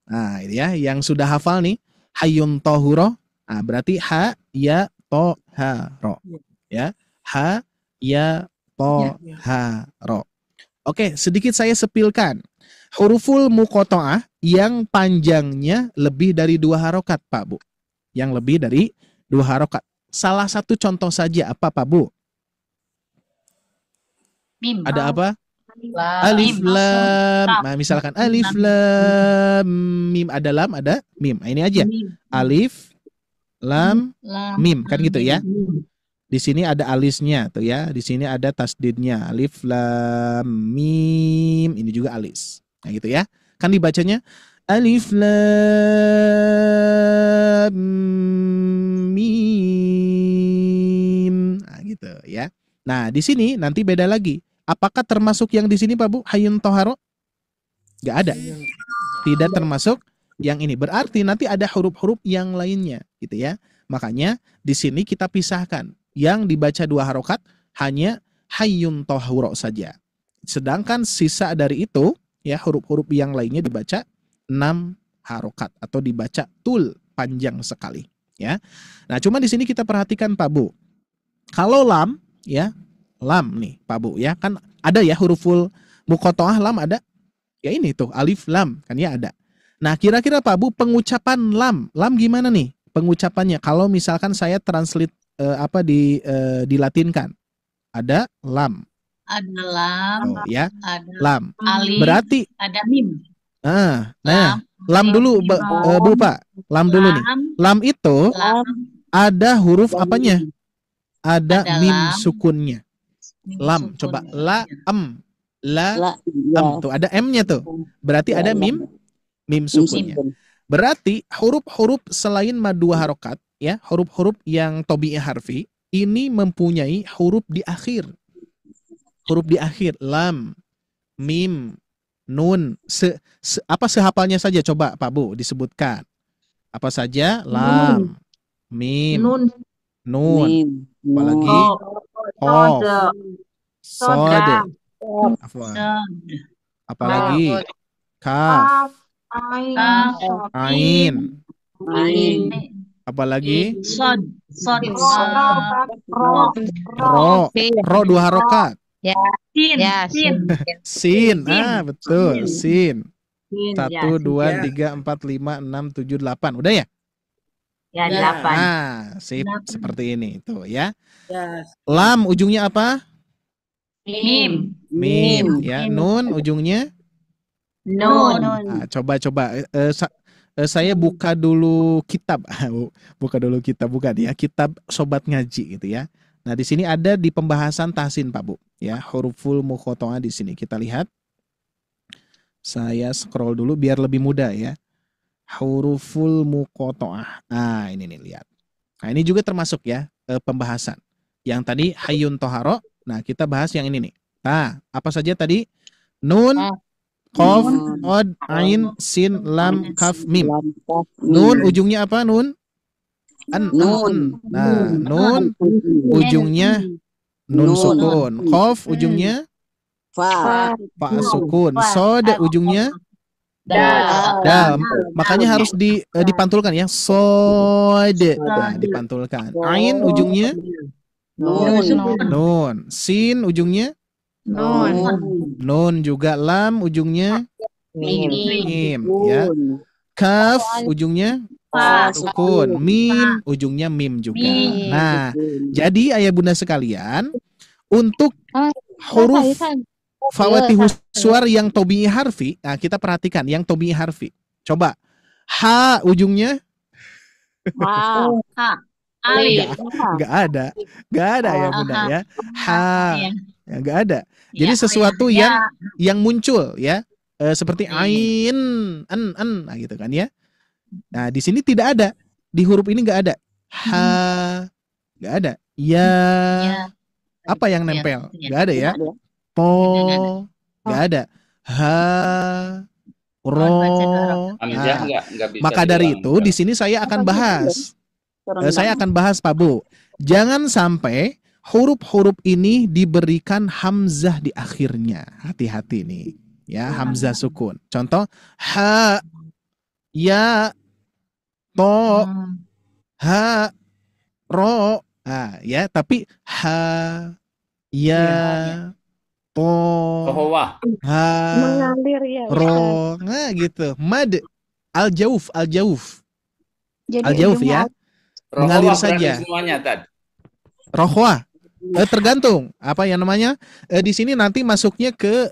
Nah, ini ya yang sudah hafal nih, hayyun tahuro. Nah, berarti ha ya to ha ro. Ya, ha ya to ha ro. Oke, sedikit saya sepilkan. Huruful muqatta'ah yang panjangnya lebih dari 2 harokat, Pak Bu. Yang lebih dari 2 harokat. Salah satu contoh saja apa Pak Bu? Mim. Ada apa? Alif lam. Nah, misalkan alif lam mim, ada lam, ada mim. Nah, ini aja. Alif lam mim, kan gitu ya. Di sini ada alisnya tuh ya. Di sini ada tasdidnya. Alif lam mim. Ini juga alis. Nah, gitu ya. Kan dibacanya alif lam mim. Nah, gitu ya. Nah, di sini nanti beda lagi. Apakah termasuk yang di sini Pak Bu? Hayyun toharo? Gak ada. Tidak termasuk yang ini. Berarti nanti ada huruf-huruf yang lainnya gitu ya. Makanya di sini kita pisahkan. Yang dibaca 2 harokat hanya hayyun toharo saja. Sedangkan sisa dari itu ya huruf-huruf yang lainnya dibaca 6 harokat atau dibaca tul, panjang sekali ya. Nah, cuma di sini kita perhatikan Pak Bu. Kalau lam ya, lam nih Pak Bu ya, kan ada ya huruful muqatta'ah lam ada. Ya ini tuh alif lam kan ya ada. Nah, kira-kira Pak Bu pengucapan lam gimana nih pengucapannya? Kalau misalkan saya translate dilatinkan. Ada lam. Ada lam. Oh, ya. Ada lam. Alif. Berarti ada mim. Lam dulu Bu Pak. Lam dulu nih. Lam itu ada huruf apanya? Ada mim sukunnya. Lam, coba la am. Tuh ada M-nya tuh. Berarti ada mim sukunnya. Berarti huruf-huruf selain mad 2 harokat ya, huruf-huruf yang tabi'i harfi ini mempunyai huruf di akhir. Huruf di akhir lam, mim, nun. Sehafalnya saja coba Pak Bu disebutkan. Apa saja? Lam, mim, Nun. Mim. Apalagi Qaf, Sod. Soda. Afwan. Sod. Apalagi Kaf, Kaf. Ain. Ain. Apalagi Sod. Sod. Ro. Ro 2 harokat. Sin. Ya, Sin. Sin. Sin. Betul. Sin. Sin. 1, 2, 3, 4, 5, 6, 7, 8. Udah ya? Ya, 8. Sip. Delapan. Seperti ini. Tuh ya. Ya. Lam ujungnya apa? Mim. Mim. Ya. Nun ujungnya? Nun. Coba. Saya buka dulu kitab. Buka dulu kitab. Bukan ya. Kitab Sobat Ngaji gitu ya. Nah, di sini ada di pembahasan tahsin, Pak Bu. Ya, huruful muqatta'ah di sini. Kita lihat. Saya scroll dulu biar lebih mudah ya. Huruful muqatta'ah. Nah, ini nih lihat. Nah, ini juga termasuk ya pembahasan. Yang tadi hayyun toharo. Nah, kita bahas yang ini nih. Nah, apa saja tadi? Nun, qaf, qad, ain, sin, lam, kaf, mim. Nun ujungnya apa nun? Nun. Nah, nun ujungnya nun sukun. Qaf ujungnya Fa. fa sukun. Sod ujungnya Dal. dal. Makanya harus dipantulkan ya. Sod. Nah, dipantulkan. Ain ujungnya Nun. nun. Sin ujungnya Nun. nun juga. Lam ujungnya mim ya. Kaf ujungnya Fa. sukun. Mim ujungnya mim juga. Mim. Nah, jadi ayah bunda sekalian, untuk huruf fawatihus suar yang tobi'i harfi, nah kita perhatikan yang tobi'i harfi. Coba. Ha ujungnya Ha. Alif. nggak ada ya bunda ya. Ha Iya. ya, nggak ada. Jadi Ya, sesuatu ya. yang muncul ya, seperti Hmm. ain, nah gitu kan ya. Nah di sini tidak ada, di huruf ini nggak ada. Ha nggak ada. Ya Ya. apa yang Ya, nempel? ya. Nggak ada ya. Po nggak ada. Ha ro. baca dua huruf. Hamzah Nah, nggak bisa maka dari dihilangkan. itu di sini saya akan bahas. Saya akan bahas Pak Bu. Jangan sampai huruf-huruf ini diberikan hamzah di akhirnya. Hati-hati nih. Ya, hamzah sukun. Contoh ha, ya, to, ha, ro. Ah, ya, tapi ha, ya, to, Bahwa ha, Mengalir ya. ro. Nah, gitu. Mad, al-jauf. Jadi Al-jauf ya. Mengalir rohwa berarti saja. semuanya tadi. Rohwa. Tergantung apa yang namanya di sini nanti masuknya ke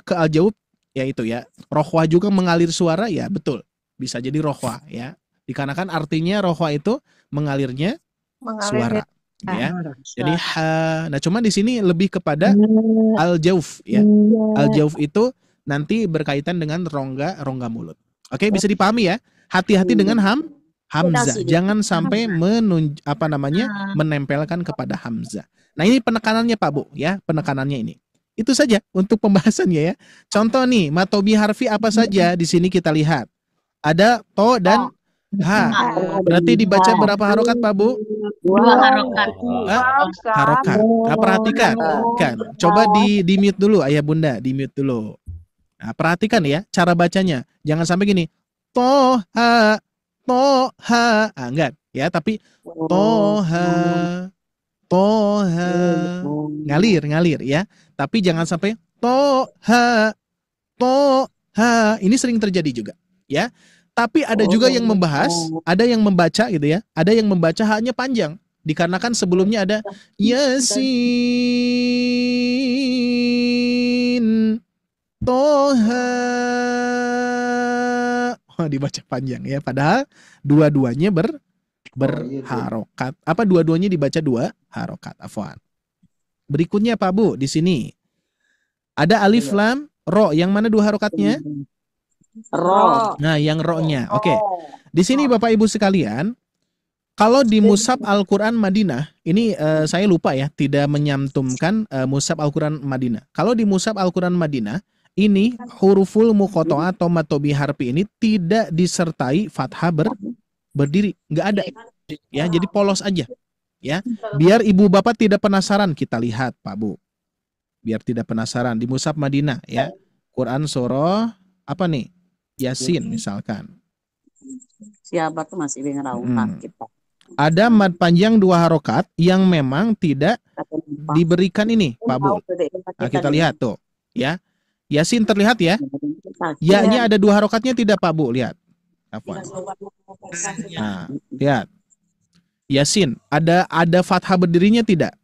ke al-jaub yaitu ya. Rohwa juga mengalir suara ya, betul. Bisa jadi rohwa ya. Dikarenakan artinya rohwa itu mengalirnya suara ya. Jadi ha. Nah, cuma di sini lebih kepada al-jauf ya. Al-jauf itu nanti berkaitan dengan rongga mulut. Oke, bisa dipahami ya. Hati-hati dengan hamzah. Jangan sampai menempelkan kepada hamzah. Nah, ini penekanannya Pak Bu ya, penekanannya ini. Itu saja untuk pembahasannya ya. Contoh nih, matobi harfi apa saja di sini kita lihat. Ada to dan ha. Berarti dibaca berapa harokat Pak Bu? 2 harokat. Harokat. Nah, perhatikan. Kan. Coba di mute dulu ayah bunda, di mute dulu. Nah, perhatikan ya cara bacanya. Jangan sampai gini. Toha, enggak ya, tapi toha, ngalir ya. Tapi jangan sampai toha. Ini sering terjadi juga ya. Tapi ada juga yang membahas, ada yang membaca gitu ya. Ada yang membaca hanya panjang. Dikarenakan sebelumnya ada Yasin, Toha. Dibaca panjang ya, padahal dua-duanya berharokat. Apa dua-duanya dibaca 2 harokat? Afwan. Berikutnya Pak Bu, di sini ada alif lam ro, yang mana 2 harokatnya? Ro. Nah, yang ro-nya. Oke. Di sini Bapak Ibu sekalian, kalau di Mushaf Al-Quran Madinah, ini saya lupa ya, tidak menyantumkan Mushaf Al-Quran Madinah. Kalau di Mushaf Al-Quran Madinah, ini huruful muqatta'ah atau matobi harfi ini tidak disertai fathah berdiri, nggak ada ya, jadi polos aja ya. Biar ibu bapak tidak penasaran, kita lihat Pak Bu. Biar tidak penasaran di Mushaf Madinah ya. Quran surah apa nih? Yasin misalkan. Siapa tuh masih bingung kita. Ada mad panjang 2 harokat yang memang tidak diberikan ini Pak Bu. Nah, kita lihat tuh ya. Yasin terlihat ya. Ya-nya ada 2 harokatnya tidak Pak Bu? Lihat. Apa? Nah, lihat. Yasin, ada fathah berdirinya tidak?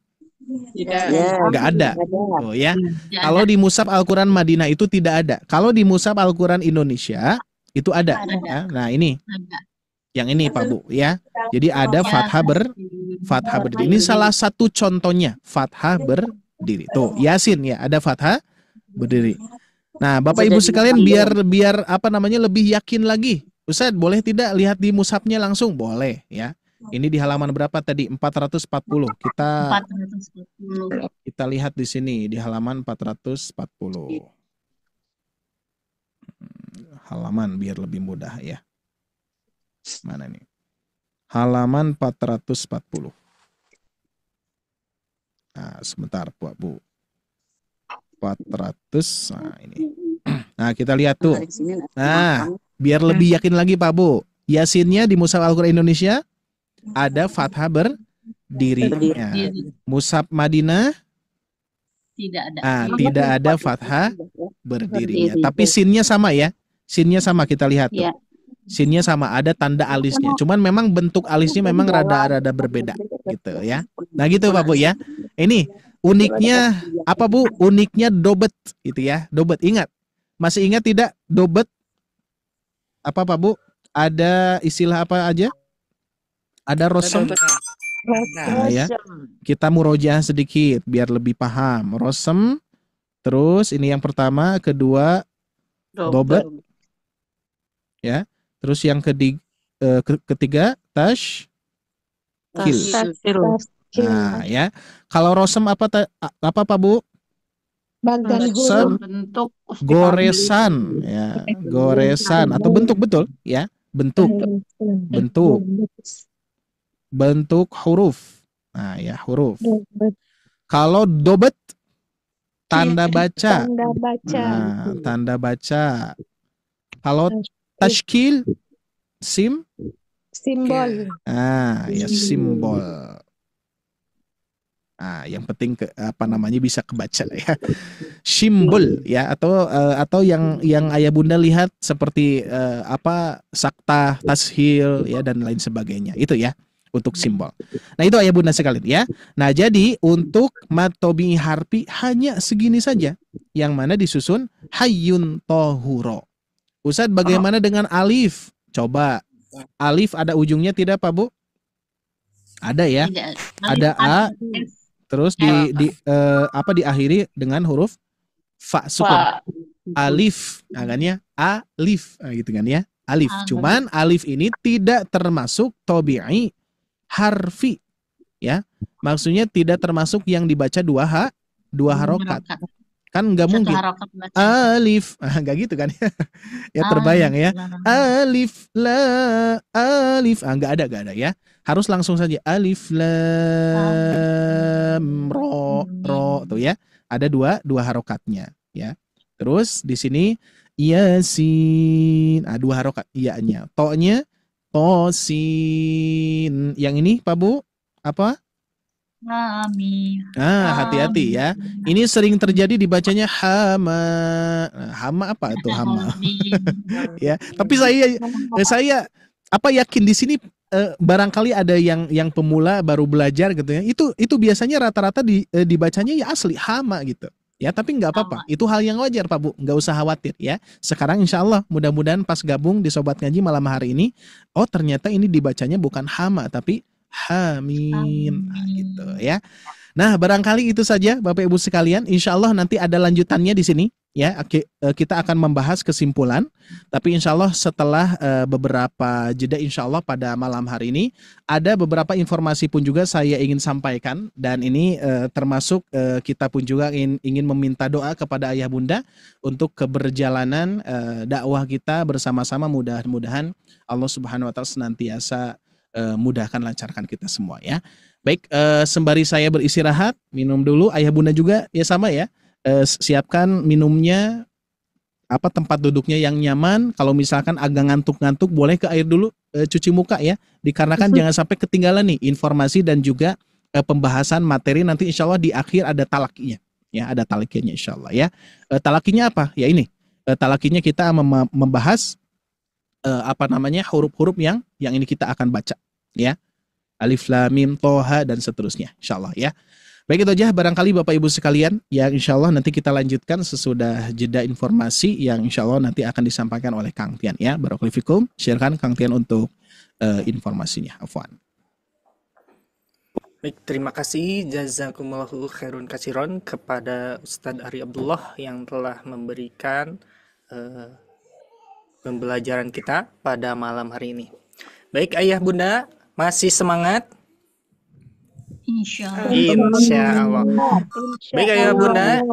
Enggak ada. Oh ya. Kalau di Mushaf Al-Quran Madinah itu tidak ada. Kalau di Mushaf Al-Quran Indonesia itu ada. Ya. Nah, ini. Yang ini Pak Bu ya. Jadi ada fathah berdiri. Ini salah satu contohnya fathah berdiri. Tuh, Yasin ya, ada fathah berdiri. Nah, Bapak Ibu sekalian biar apa namanya lebih yakin lagi. Ustaz, boleh tidak lihat di mushafnya langsung? Boleh ya. Ini di halaman berapa tadi? 440. Kita lihat di sini di halaman 440. Halaman biar lebih mudah ya. Mana nih? Halaman 440. Nah, sebentar Pak Bu. 400. Nah, ini. Nah, kita lihat tuh. Nah, biar lebih yakin lagi Pak Bu. Yasinnya di Mushaf Al-Quran Indonesia ada fathah berdiri. Ya. Mushaf Madinah tidak ada fathah berdirinya. Tapi sinnya sama ya. Sinnya sama, kita lihat tuh. Sinnya sama, ada tanda alisnya. Cuman memang bentuk alisnya memang rada-rada berbeda gitu ya. Nah gitu Pak Bu ya. Ini uniknya apa Bu? Uniknya dobet gitu ya. Dobet, ingat. Masih ingat tidak dobet? Apa Pak Bu? Ada istilah apa aja? Ada rosem. Nah, ya. Kita murojaah sedikit biar lebih paham. Rosem. Terus ini yang pertama, kedua dobet. Ya. Terus yang ketiga tashkil. Nah, ya. Kalau rosem apa Pak Bu? Rosem bentuk goresan ya, goresan atau bentuk, betul ya, bentuk huruf. Nah, ya, huruf. Kalau dobet tanda baca. Nah, tanda baca. Kalau tashkil simbol. Ah, ya, simbol. Ah, yang penting bisa kebaca ya. Simbol ya, atau yang ayah bunda lihat seperti sakta, tashil ya, dan lain sebagainya. Itu ya untuk simbol. Nah, itu ayah bunda sekalian ya. Nah, jadi untuk mad tabi'i harfi hanya segini saja, yang mana disusun hayyun tohuro. Ustaz, bagaimana dengan alif? Coba, alif ada ujungnya tidak Pak Bu? Ada ya. Ada a, terus diakhiri dengan huruf fa sukun. Alif, nah, kan ya? Alif, nah, gitu kan ya? Alif. Cuman alif ini tidak termasuk tabi'i harfi, ya. Maksudnya tidak termasuk yang dibaca dua harokat. Kan nggak mungkin alif, nggak gitu kan? Ya terbayang ya. Alif la alif, nggak ada ya. Harus langsung saja alif lam ro tuh ya. Ada dua harokatnya ya. Terus di sini yasin, dua harokat iya-nya. To-nya tosin. Yang ini Pak Bu apa? Hati-hati ya. Ini sering terjadi dibacanya hama. Hama apa itu hama? Ya, tapi saya yakin di sini barangkali ada yang pemula baru belajar gitu ya. Itu biasanya rata-rata dibacanya ya asli hama gitu. Ya, tapi nggak apa-apa. Itu hal yang wajar Pak Bu. Nggak usah khawatir ya. Sekarang insya Allah mudah-mudahan pas gabung di Sobat Ngaji malam hari ini, oh ternyata ini dibacanya bukan hama tapi Hamin. Nah, gitu ya. Nah, barangkali itu saja Bapak Ibu sekalian. Insya Allah nanti ada lanjutannya di sini ya. Kita akan membahas kesimpulan. Tapi insya Allah setelah beberapa jeda, insya Allah pada malam hari ini ada beberapa informasi pun juga saya ingin sampaikan. Dan ini termasuk kita pun juga ingin meminta doa kepada ayah bunda untuk keberjalanan dakwah kita bersama-sama. Mudah-mudahan Allah Subhanahu wa Ta'ala senantiasa mudahkan, lancarkan kita semua ya. Baik, sembari saya beristirahat, minum dulu. Ayah bunda juga ya sama ya. Siapkan minumnya, tempat duduknya yang nyaman. Kalau misalkan agak ngantuk-ngantuk, boleh ke air dulu, cuci muka ya. Dikarenakan jangan sampai ketinggalan nih informasi dan juga pembahasan materi nanti insya Allah di akhir ada talakinya. Ya, ada talakinya insya Allah ya. Talakinya apa? Ya ini. Talakinya kita membahas huruf-huruf yang ini kita akan baca ya. Alif lam mim toha dan seterusnya insyaallah ya. Baik, itu aja barangkali Bapak Ibu sekalian yang insyaallah nanti kita lanjutkan sesudah jeda informasi yang insyaallah nanti akan disampaikan oleh Kang Tian ya. Barakallahu fikum. Silakan Kang Tian untuk informasinya. Afwan. Baik, terima kasih jazakumullahu khairun katsiron kepada Ustadz Ari Abdullah yang telah memberikan pembelajaran kita pada malam hari ini. Baik, Ayah Bunda, masih semangat? Insya Allah. Insya Allah. Baik, Ayah Bunda,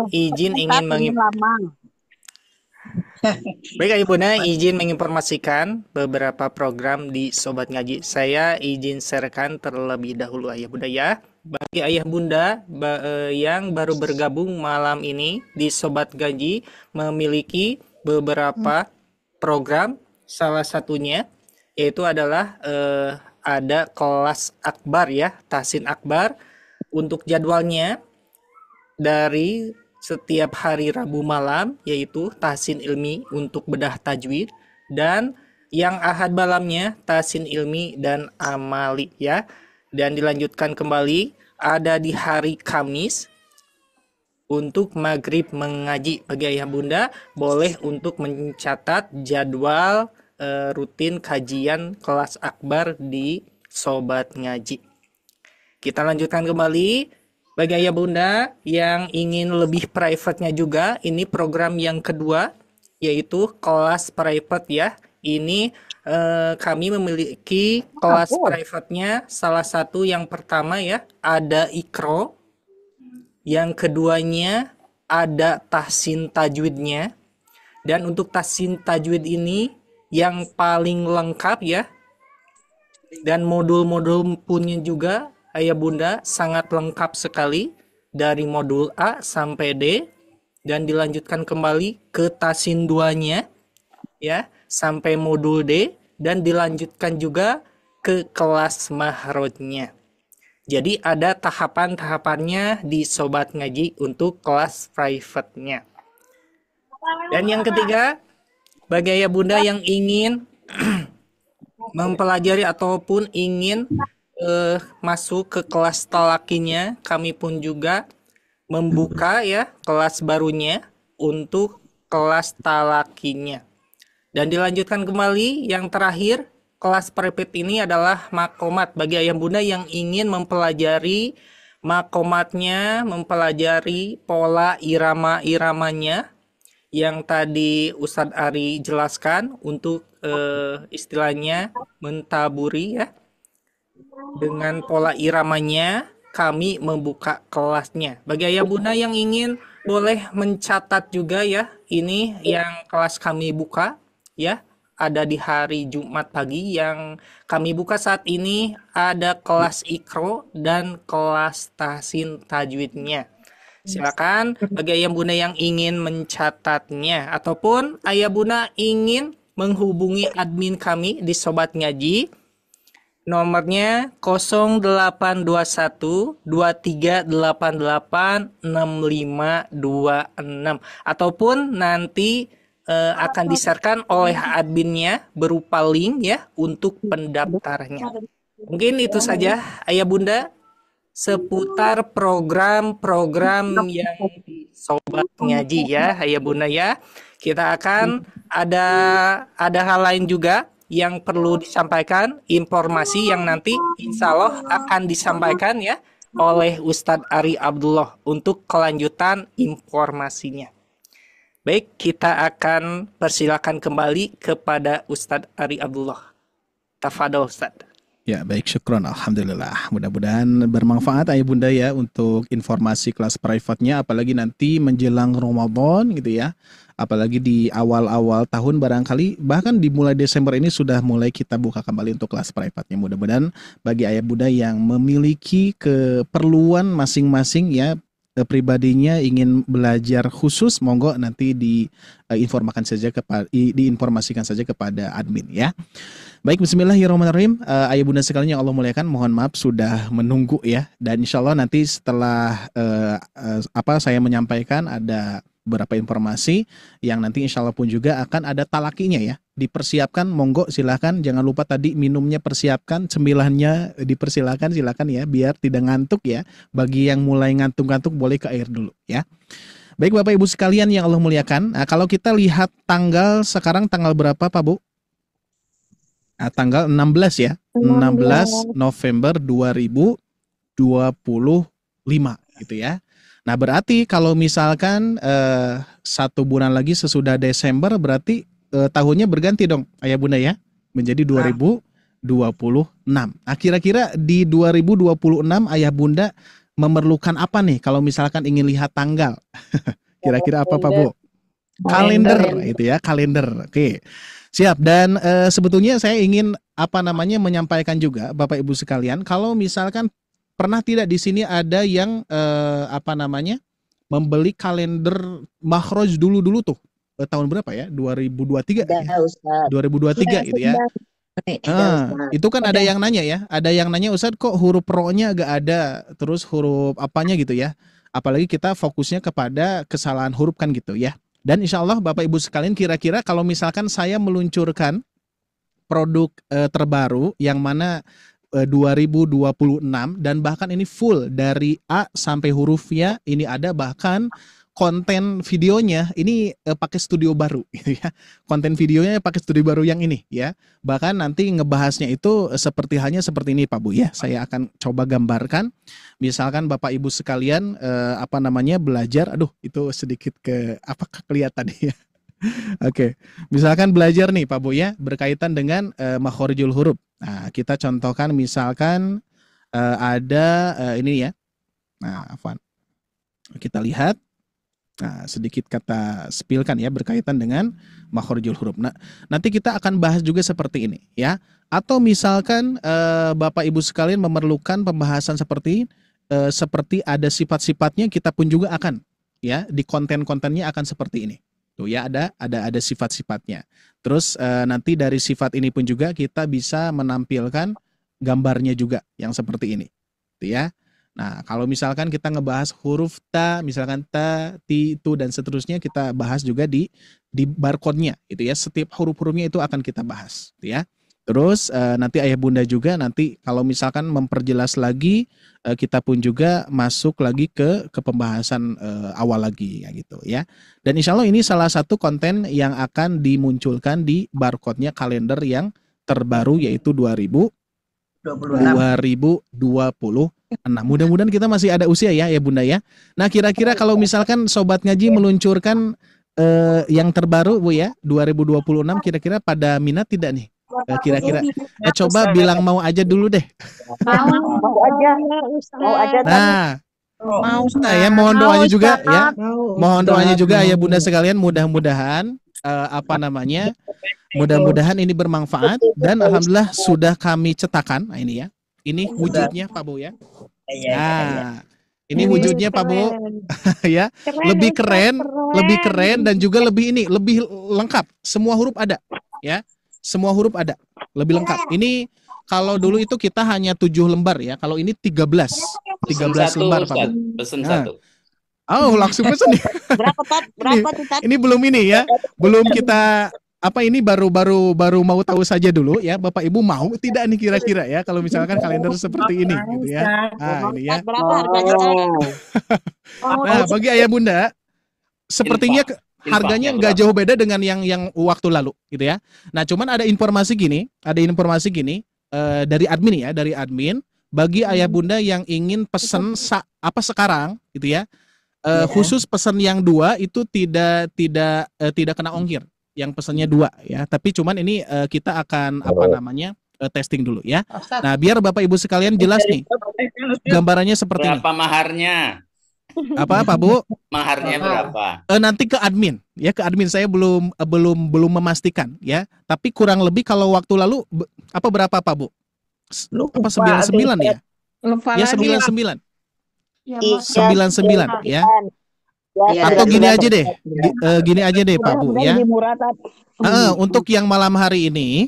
Ayah Bunda, izin menginformasikan beberapa program di Sobat Ngaji. Saya izin sharekan terlebih dahulu Ayah Bunda ya. Bagi Ayah Bunda yang baru bergabung malam ini di Sobat Ngaji memiliki beberapa program, salah satunya yaitu adalah ada kelas akbar ya, tahsin akbar. Untuk jadwalnya dari setiap hari Rabu malam yaitu tahsin ilmi untuk bedah tajwid, dan yang ahad malamnya tahsin ilmi dan amali ya. Dan dilanjutkan kembali ada di hari Kamis untuk maghrib mengaji. Bagi Ayah Bunda boleh untuk mencatat jadwal rutin kajian kelas akbar di Sobat Ngaji. Kita lanjutkan kembali. Bagi Ayah Bunda yang ingin lebih private-nya juga, ini program yang kedua yaitu kelas private ya. Ini kami memiliki kelas private-nya, salah satu yang pertama ya ada Iqro, yang keduanya ada tahsin tajwidnya, dan untuk tahsin tajwid ini yang paling lengkap ya, dan modul-modul punya juga Ayah Bunda sangat lengkap sekali dari modul A sampai D, dan dilanjutkan kembali ke tahsin 2-nya ya sampai modul D, dan dilanjutkan juga ke kelas mahrojnya. Jadi ada tahapan-tahapannya di Sobat Ngaji untuk kelas private-nya. Dan yang ketiga, bagi Ayah Bunda yang ingin mempelajari ataupun ingin masuk ke kelas talakinya, kami pun juga membuka ya kelas barunya untuk kelas talakinya. Dan dilanjutkan kembali yang terakhir, kelas private ini adalah makomat. Bagi Ayah Bunda yang ingin mempelajari makomatnya, mempelajari pola irama-iramanya yang tadi Ustadz Ari jelaskan untuk istilahnya mentaburi ya. Dengan pola iramanya kami membuka kelasnya. Bagi Ayah Bunda yang ingin boleh mencatat juga ya. Ini yang kelas kami buka ya. Ada di hari Jumat pagi yang kami buka saat ini, ada kelas Iqro dan kelas tahsin tajwidnya. Silakan bagi Ayah Bunda yang ingin mencatatnya ataupun Ayah Bunda ingin menghubungi admin kami di Sobat Ngaji, nomornya 0821 2388 6526, ataupun nanti akan di-sharekan oleh adminnya berupa link ya untuk pendaftarannya. Mungkin itu saja Ayah Bunda seputar program-program yang di Sobat Ngaji ya Ayah Bunda ya. Kita akan ada hal lain juga yang perlu disampaikan, informasi yang nanti insya Allah akan disampaikan ya oleh Ustadz Ari Abdullah untuk kelanjutan informasinya. Baik, kita akan persilakan kembali kepada Ustadz Ari Abdullah. Tafadhol Ustadz. Ya, baik, syukron, alhamdulillah. Mudah-mudahan bermanfaat ayah bunda ya untuk informasi kelas private-nya, apalagi nanti menjelang Ramadan gitu ya. Apalagi di awal-awal tahun barangkali, bahkan di mulai Desember ini sudah mulai kita buka kembali untuk kelas private-nya. Mudah-mudahan bagi ayah bunda yang memiliki keperluan masing-masing ya, pribadinya ingin belajar khusus, monggo nanti diinformasikan saja kepada admin ya. Baik, bismillahirrahmanirrahim. Ayah bunda sekalian yang Allah muliakan, mohon maaf sudah menunggu ya. Dan insya Allah nanti setelah saya menyampaikan ada beberapa informasi yang nanti insya Allah pun juga akan ada talakinya ya. Dipersiapkan, monggo silakan. Jangan lupa tadi minumnya persiapkan, cemilannya dipersilakan, silakan ya, biar tidak ngantuk ya. Bagi yang mulai ngantuk-ngantuk boleh ke air dulu ya. Baik Bapak Ibu sekalian yang Allah muliakan. Nah, kalau kita lihat tanggal sekarang tanggal berapa Pak Bu? Tanggal 16 ya, 16 November 2025 gitu ya. Nah berarti kalau misalkan 1 bulan lagi sesudah Desember berarti tahunnya berganti dong ayah bunda ya, menjadi 2026. Nah kira-kira di 2026 ayah bunda memerlukan apa nih kalau misalkan ingin lihat tanggal? Kira-kira apa Pak Bu? Kalender itu ya, kalender. Oke. Siap, dan sebetulnya saya ingin menyampaikan juga Bapak Ibu sekalian, kalau misalkan pernah tidak di sini ada yang membeli kalender makhraj dulu tuh tahun berapa ya? 2023 ya? 2023 gitu ya. Itu kan ada yang nanya ya, Ustadz kok huruf ro-nya agak ada, terus huruf apanya gitu ya. Apalagi kita fokusnya kepada kesalahan huruf kan gitu ya. Dan insya Allah Bapak Ibu sekalian, kira-kira kalau misalkan saya meluncurkan produk terbaru yang mana 2026 dan bahkan ini full dari A sampai hurufnya, ini ada bahkan konten videonya ini pakai studio baru gitu ya. Konten videonya pakai studio baru yang ini ya. Bahkan nanti ngebahasnya itu seperti ini Pak Bu ya. Saya akan coba gambarkan. Misalkan Bapak Ibu sekalian belajar, itu sedikit kelihatan ya. Oke. Misalkan belajar nih Pak Bu ya berkaitan dengan makhorijul huruf. Nah, kita contohkan misalkan ada ini ya. Nah, afwan. Kita lihat. Nah, sedikit kata spilkan ya berkaitan dengan makhorijul huruf. Nah, nanti kita akan bahas juga seperti ini ya. Atau misalkan Bapak Ibu sekalian memerlukan pembahasan seperti ada sifat-sifatnya, kita pun juga akan ya di konten-kontennya akan seperti ini. Tuh ya, ada sifat-sifatnya. Terus nanti dari sifat ini pun juga kita bisa menampilkan gambarnya juga yang seperti ini. Tuh ya. Nah, kalau misalkan kita ngebahas huruf ta, misalkan ta, ti, tu, dan seterusnya, kita bahas juga di barcode-nya, gitu ya. Setiap huruf-hurufnya itu akan kita bahas, gitu ya. Terus nanti ayah bunda juga nanti kalau misalkan memperjelas lagi, kita pun juga masuk lagi ke pembahasan awal lagi, ya gitu ya. Dan insya Allah ini salah satu konten yang akan dimunculkan di barcode-nya kalender yang terbaru, yaitu 2026. Mudah-mudahan kita masih ada usia ya bunda ya. Nah kira-kira kalau misalkan Sobat Ngaji meluncurkan yang terbaru Bu ya 2026, kira-kira pada minat tidak nih? Kira-kira coba bilang mau aja dulu deh. Mau aja. Nah ya mohon doanya juga ya. Mohon doanya juga ya bunda sekalian, mudah-mudahan mudah-mudahan ini bermanfaat dan alhamdulillah sudah kami cetakan. Nah ini ya. Ini wujudnya Pak Bu ya. Nah, ini wujudnya Pak Bu ya. Lebih keren dan juga lebih lengkap. Semua huruf ada ya. Semua huruf ada. Lebih lengkap. Ini kalau dulu itu kita hanya 7 lembar ya. Kalau ini 13 lembar Pak Bu. Pesen satu. Oh, langsung pesen nih. Berapa tuh? Ini belum ini ya. Belum kita ini baru mau tahu saja dulu ya. Bapak Ibu mau tidak nih kira-kira ya kalau misalkan kalender seperti ini gitu ya. Nah, ini ya. Berapa harganya? Nah, bagi ayah bunda sepertinya harganya nggak jauh beda dengan yang waktu lalu gitu ya. Nah, cuman ada informasi gini dari admin bagi ayah bunda yang ingin pesen sekarang gitu ya. Khusus pesan yang 2 itu tidak kena ongkir. Yang pesannya 2 ya, tapi cuman ini kita akan testing dulu ya. Nah, biar Bapak Ibu sekalian jelas nih gambarannya seperti ini. Berapa maharnya? Apa Bu? Maharnya berapa? Nanti ke admin ya, ke admin saya belum memastikan ya. Tapi kurang lebih kalau waktu lalu berapa Pak Bu? Apa 99 ya? Lupa Ya lagi. 99. Iya. 99 ya. Ya, Atau ada gini juga aja deh. Gini aja deh Pak Bu ya. Murah. Untuk yang malam hari ini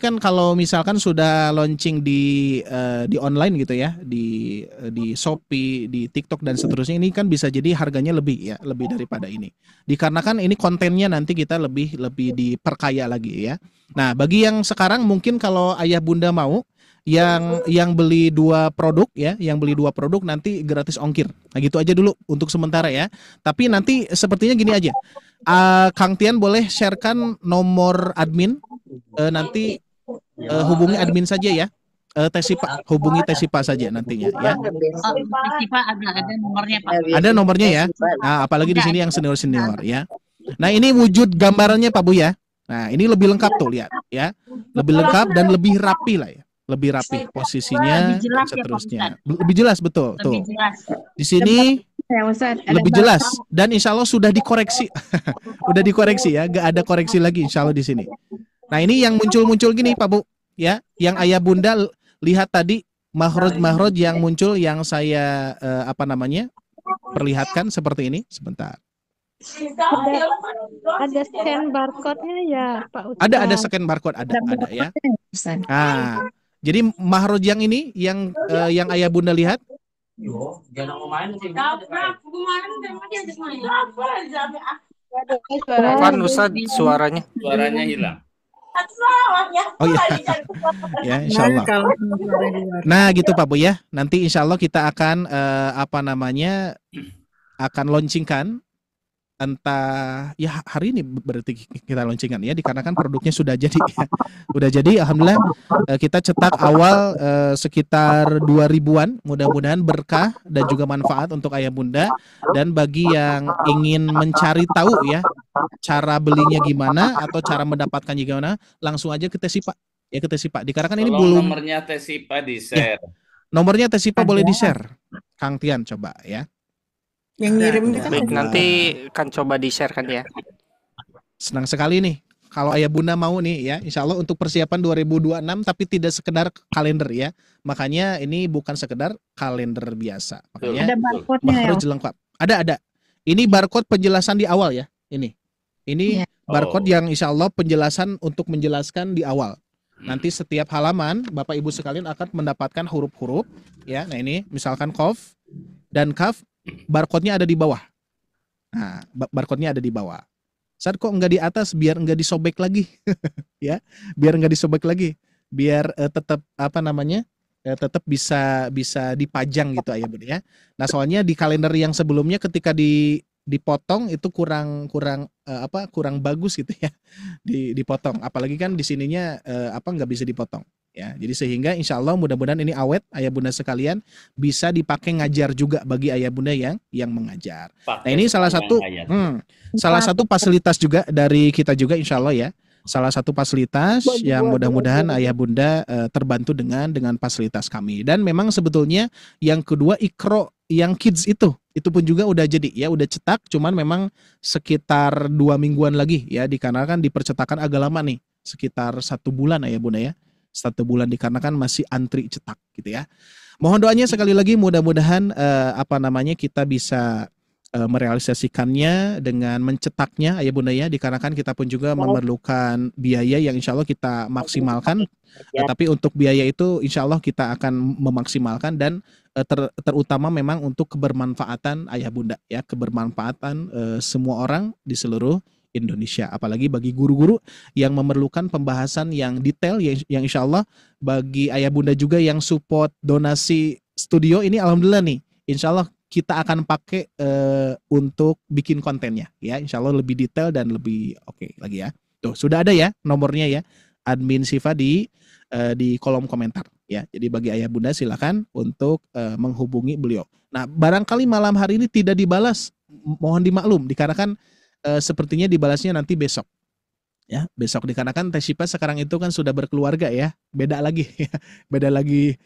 kan kalau misalkan sudah launching di online gitu ya, di Shopee, di TikTok dan seterusnya, ini kan bisa jadi harganya lebih daripada ini. Dikarenakan ini kontennya nanti kita lebih diperkaya lagi ya. Nah, bagi yang sekarang mungkin kalau ayah bunda mau yang beli 2 produk ya, nanti gratis ongkir. Nah, gitu aja dulu untuk sementara ya. Tapi nanti sepertinya gini aja. Kang Tian boleh sharekan nomor admin, nanti hubungi admin saja ya. Tesipa, hubungi Tesipa saja nantinya ya. Tesipa ada nomornya Pak. Ada nomornya ya. Nah, apalagi di sini yang senior ya. Nah, ini wujud gambarannya Pak Bu ya. Nah, ini lebih lengkap tuh, lihat ya. Lebih lengkap dan lebih rapi lah ya. Lebih rapi posisinya Lebih jelas dan ya, Pak seterusnya. Ustadz. Lebih jelas betul tuh. Lebih jelas. Di sini Ya, Ustaz, ada lebih jelas dan insya Allah sudah dikoreksi. Udah dikoreksi ya, gak ada koreksi lagi insya Allah di sini. Nah, ini yang muncul gini Pak Bu ya, yang ayah bunda lihat tadi mahroj yang muncul yang saya perlihatkan seperti ini. Sebentar. Ada scan barcode-nya ya Pak Ustaz. Ada scan barcode ada ya. Ustaz. Nah, jadi mahroj yang ini yang ayah bunda lihat. Kan Ustaz suaranya. Suaranya hilang. Oh iya. Ya, insya Allah. Nah, gitu Pak Bu ya. Nanti insya Allah kita akan akan launchingkan entah ya hari ini berarti kita launchingkan ya, dikarenakan produknya sudah jadi ya. Udah jadi alhamdulillah. Kita cetak awal sekitar 2000-an, mudah-mudahan berkah dan juga manfaat untuk ayah bunda. Dan bagi yang ingin mencari tahu ya cara belinya gimana atau cara mendapatkannya gimana, langsung aja ke Tesipa ya, ke Tesipa. Dikarenakan ini belum nomornya Tesipa di-share. Nomornya Tesipa boleh di-share. Kang Tian coba ya. Yang ngirim itu kan Baik, nanti kan coba di-share kan ya. Senang sekali nih kalau ayah bunda mau nih ya, insya Allah untuk persiapan 2026 tapi tidak sekedar kalender ya. Makanya ini bukan sekedar kalender biasa. Makanya Ada barcode-nya ya. mahroj lengkap. Ada. Ini barcode penjelasan di awal ya. Ini Iya. barcode yang insya Allah penjelasan untuk menjelaskan di awal. Nanti setiap halaman Bapak Ibu sekalian akan mendapatkan huruf-huruf ya. Nah, ini misalkan qaf dan kaf, barcode-nya ada di bawah. Nah, barcode-nya ada di bawah. Saat kok enggak di atas, biar enggak disobek lagi. Ya, biar enggak disobek lagi. Biar tetap tetap bisa dipajang gitu ayah bunda ya. Nah, soalnya di kalender yang sebelumnya ketika dipotong itu kurang bagus gitu ya. Dipotong. Apalagi kan di sininya enggak bisa dipotong. Ya, jadi sehingga insya Allah mudah-mudahan ini awet ayah bunda sekalian, bisa dipakai ngajar juga bagi ayah bunda yang mengajar. Nah, ini salah satu fasilitas juga dari kita juga insya Allah ya. Salah satu fasilitas yang mudah-mudahan ayah bunda terbantu dengan fasilitas kami. Dan memang sebetulnya yang kedua Iqra yang kids itu pun juga udah jadi ya, udah cetak, cuman memang sekitar 2 mingguan lagi ya, dikarenakan di percetakan agak lama nih, sekitar 1 bulan ayah bunda ya. 1 bulan dikarenakan masih antri cetak gitu ya. Mohon doanya sekali lagi mudah-mudahan kita bisa merealisasikannya dengan mencetaknya ayah bunda ya, dikarenakan kita pun juga memerlukan biaya yang insya Allah kita maksimalkan. Tapi untuk biaya itu insya Allah kita akan memaksimalkan dan terutama memang untuk kebermanfaatan ayah bunda ya, kebermanfaatan semua orang di seluruh Indonesia, apalagi bagi guru-guru yang memerlukan pembahasan yang detail yang insya Allah bagi ayah bunda juga yang support donasi studio ini, alhamdulillah nih insya Allah kita akan pakai untuk bikin kontennya ya, insya Allah lebih detail dan lebih oke lagi ya. Tuh sudah ada ya nomornya ya, admin Siva di kolom komentar ya. Jadi bagi ayah bunda silakan untuk menghubungi beliau. Nah, barangkali malam hari ini tidak dibalas, mohon dimaklum dikarenakan sepertinya dibalasnya nanti besok Ya, besok dikarenakan Teh Syifa sekarang itu kan sudah berkeluarga ya. Beda lagi ya. Beda lagi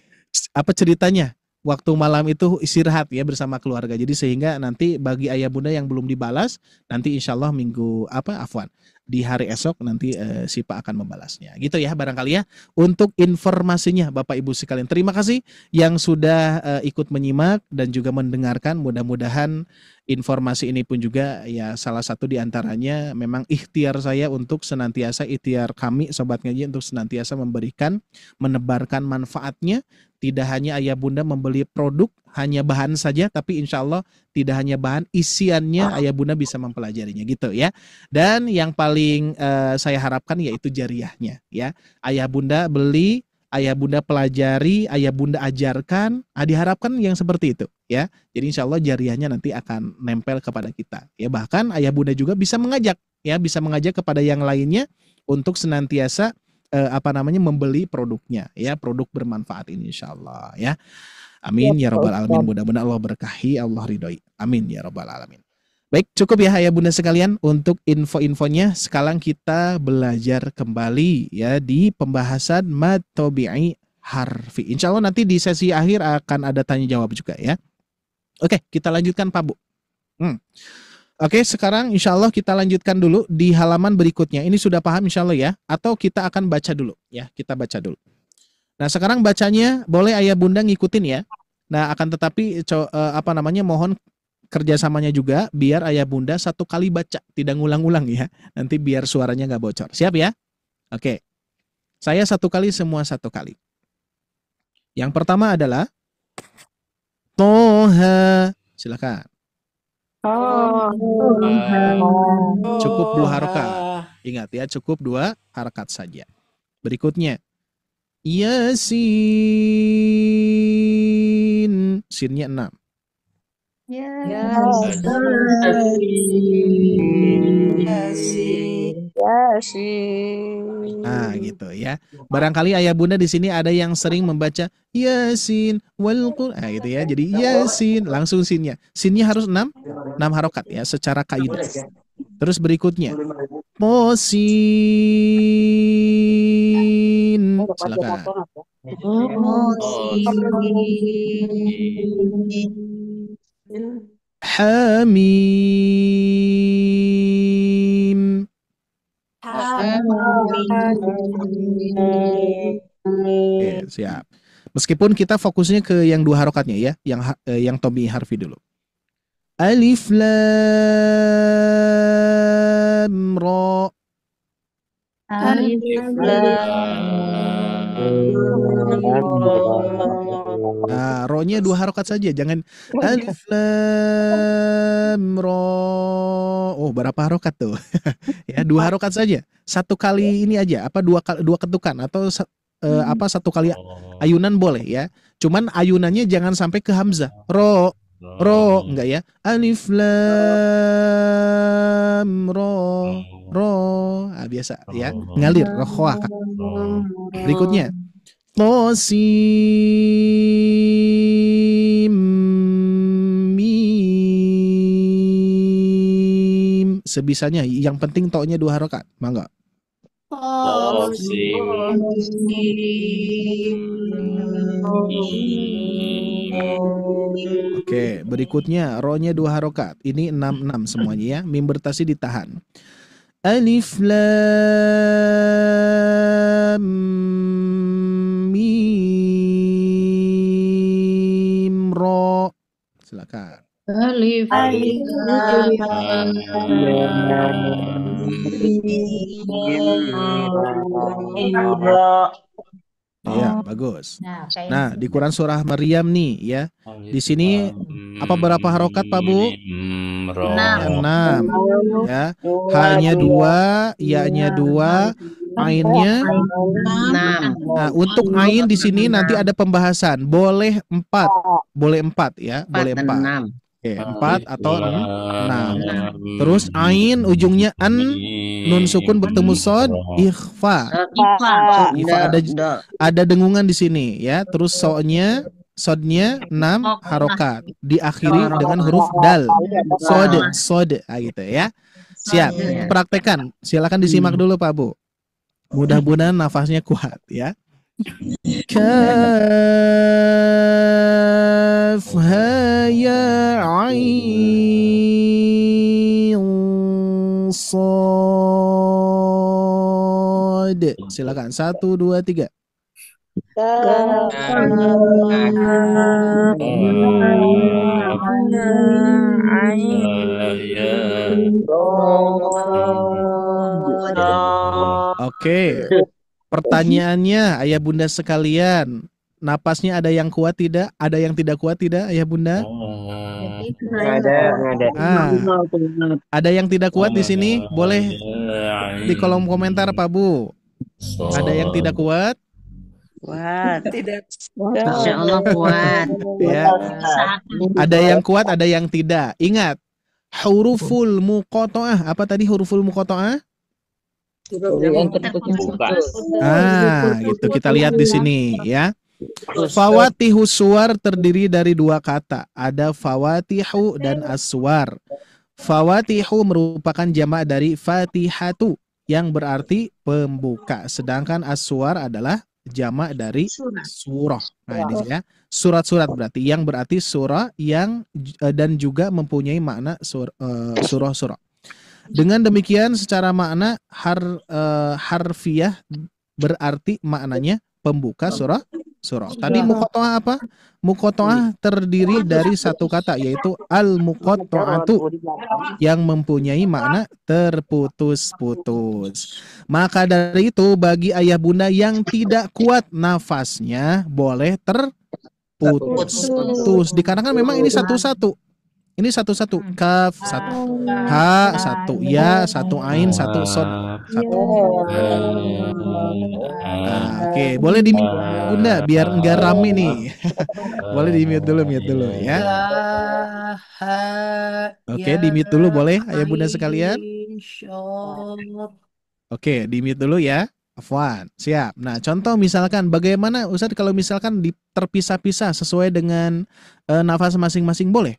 apa ceritanya? Waktu malam itu istirahat ya bersama keluarga. Jadi sehingga nanti bagi ayah bunda yang belum dibalas, nanti insya Allah di hari esok nanti Syifa akan membalasnya. Gitu ya barangkali ya. Untuk informasinya Bapak Ibu sekalian. Terima kasih yang sudah ikut menyimak dan juga mendengarkan. Mudah-mudahan informasi ini pun juga ya salah satu diantaranya memang ikhtiar saya untuk senantiasa, ikhtiar kami Sobat Ngaji untuk senantiasa memberikan, menebarkan manfaatnya. Tidak hanya ayah bunda membeli produk, hanya bahan saja, tapi insya Allah tidak hanya bahan, isiannya ayah bunda bisa mempelajarinya gitu ya. Dan yang paling saya harapkan yaitu jariahnya ya. Ayah bunda beli, ayah bunda pelajari, ayah bunda ajarkan, diharapkan yang seperti itu ya. Jadi insya Allah jariahnya nanti akan nempel kepada kita ya. Bahkan ayah bunda juga bisa mengajak ya, bisa mengajak kepada yang lainnya untuk senantiasa membeli produknya ya, produk bermanfaat ini insyaallah ya. Amin ya rabbal alamin. Mudah-mudahan Allah berkahi, Allah ridhoi. Amin ya rabbal alamin. Baik, cukup ya ayah bunda sekalian untuk info-infonya. Sekarang kita belajar kembali ya di pembahasan mad tabi'i harfi. Insyaallah nanti di sesi akhir akan ada tanya jawab juga ya. Oke, kita lanjutkan Pak Bu. Oke, sekarang insya Allah kita lanjutkan dulu di halaman berikutnya. Ini sudah paham insya Allah ya? Atau kita akan baca dulu ya? Kita baca dulu. Nah, sekarang bacanya boleh ayah bunda ngikutin ya. Nah, akan tetapi mohon kerjasamanya juga biar ayah bunda satu kali baca, tidak ngulang-ulang ya. Nanti biar suaranya nggak bocor. Siap ya? Oke. Saya satu kali, semua satu kali. Yang pertama adalah Toha. Silakan. Cukup 2 harokat. Ingat ya, cukup 2 harokat saja. Berikutnya Yasin. Sinnya 6. Nah, gitu ya. Barangkali ayah bunda di sini ada yang sering membaca Yasin wal Qur'an. Nah, gitu ya. Jadi Yasin langsung sinnya. Sinnya harus 6 harokat ya secara kaidah. Terus berikutnya Mosin. Silakan. Hamim. Oke, siap. Meskipun kita fokusnya ke yang 2 harokatnya ya, yang tabi'i harfi dulu. Alif lam ra. Alif Nah, ro-nya 2 harokat saja, jangan alif lam ra. Oh, berapa harokat tuh? Ya, 2 harokat saja. Satu kali ini aja, dua ketukan atau satu kali ayunan boleh ya. Cuman ayunannya jangan sampai ke hamzah. Ro enggak ya. Alif lam ro. Biasa ya. Ngalir rokhwa. Berikutnya Tosim mim. Sebisanya, yang penting to-nya 2 harokat. Mangga. Oke, berikutnya ro-nya 2 harokat. Ini 6 semuanya ya. Mim bertasi ditahan. Alif lam mim ra. Silakan. Alif Ya, bagus. Nah, di Quran surah Maryam nih ya. Di sini apa berapa harokat Pak Bu? 6. Ya. Hanya 2, ya-nya 2, ainnya 6. Nah, untuk ain di sini nanti ada pembahasan. Boleh 4 ya, boleh 4. Oke, 4 atau 6. Terus ain ujungnya an, nun sukun bertemu sod, ikhfa. Ada dengungan di sini ya. Terus sodnya 6 harokat. Diakhiri dengan huruf dal. Sod, gitu ya. Siap. Praktekan. Silakan disimak dulu Pak Bu. Mudah-mudahan nafasnya kuat ya. Kaf ha ya ain sad. Silakan 1 2 3. Oke. Pertanyaannya ayah bunda sekalian, napasnya ada yang kuat tidak? Ada yang tidak kuat tidak ayah bunda? Ada. Ada yang tidak kuat di sini? Boleh di kolom komentar Pak Bu. Ada yang tidak kuat? Kuat. Tidak. Masya Allah kuat. Ya. Ada yang kuat, ada yang tidak. Ingat, huruful muqatta'ah. Apa tadi huruful muqatta'ah? Gitu kita lihat di sini ya. Fawatihus suwar terdiri dari dua kata. Ada fawatihu dan aswar. Fawatihu merupakan jamak dari fatihatu yang berarti pembuka. Sedangkan aswar adalah jamak dari surah. Nah ini ya, surat-surat berarti yang berarti surah yang dan juga mempunyai makna surah-surah. Dengan demikian secara makna harfiah berarti maknanya pembuka surah. Tadi muqatta'ah apa? Muqatta'ah terdiri dari satu kata yaitu al-muqatta'atu yang mempunyai makna terputus-putus. Maka dari itu bagi ayah bunda yang tidak kuat nafasnya boleh terputus. Dikarenakan memang ini satu-satu. Ini satu-satu, kaf satu, ha satu, ya satu, ain satu, sod satu. Oke, boleh di mute bunda biar enggak rame nih. Boleh di mute dulu ya. Oke, di mute dulu boleh ayah bunda sekalian. Oke, di mute dulu ya. Afwan, siap. Nah, contoh misalkan bagaimana Ustadz kalau misalkan terpisah-pisah sesuai dengan nafas masing-masing boleh?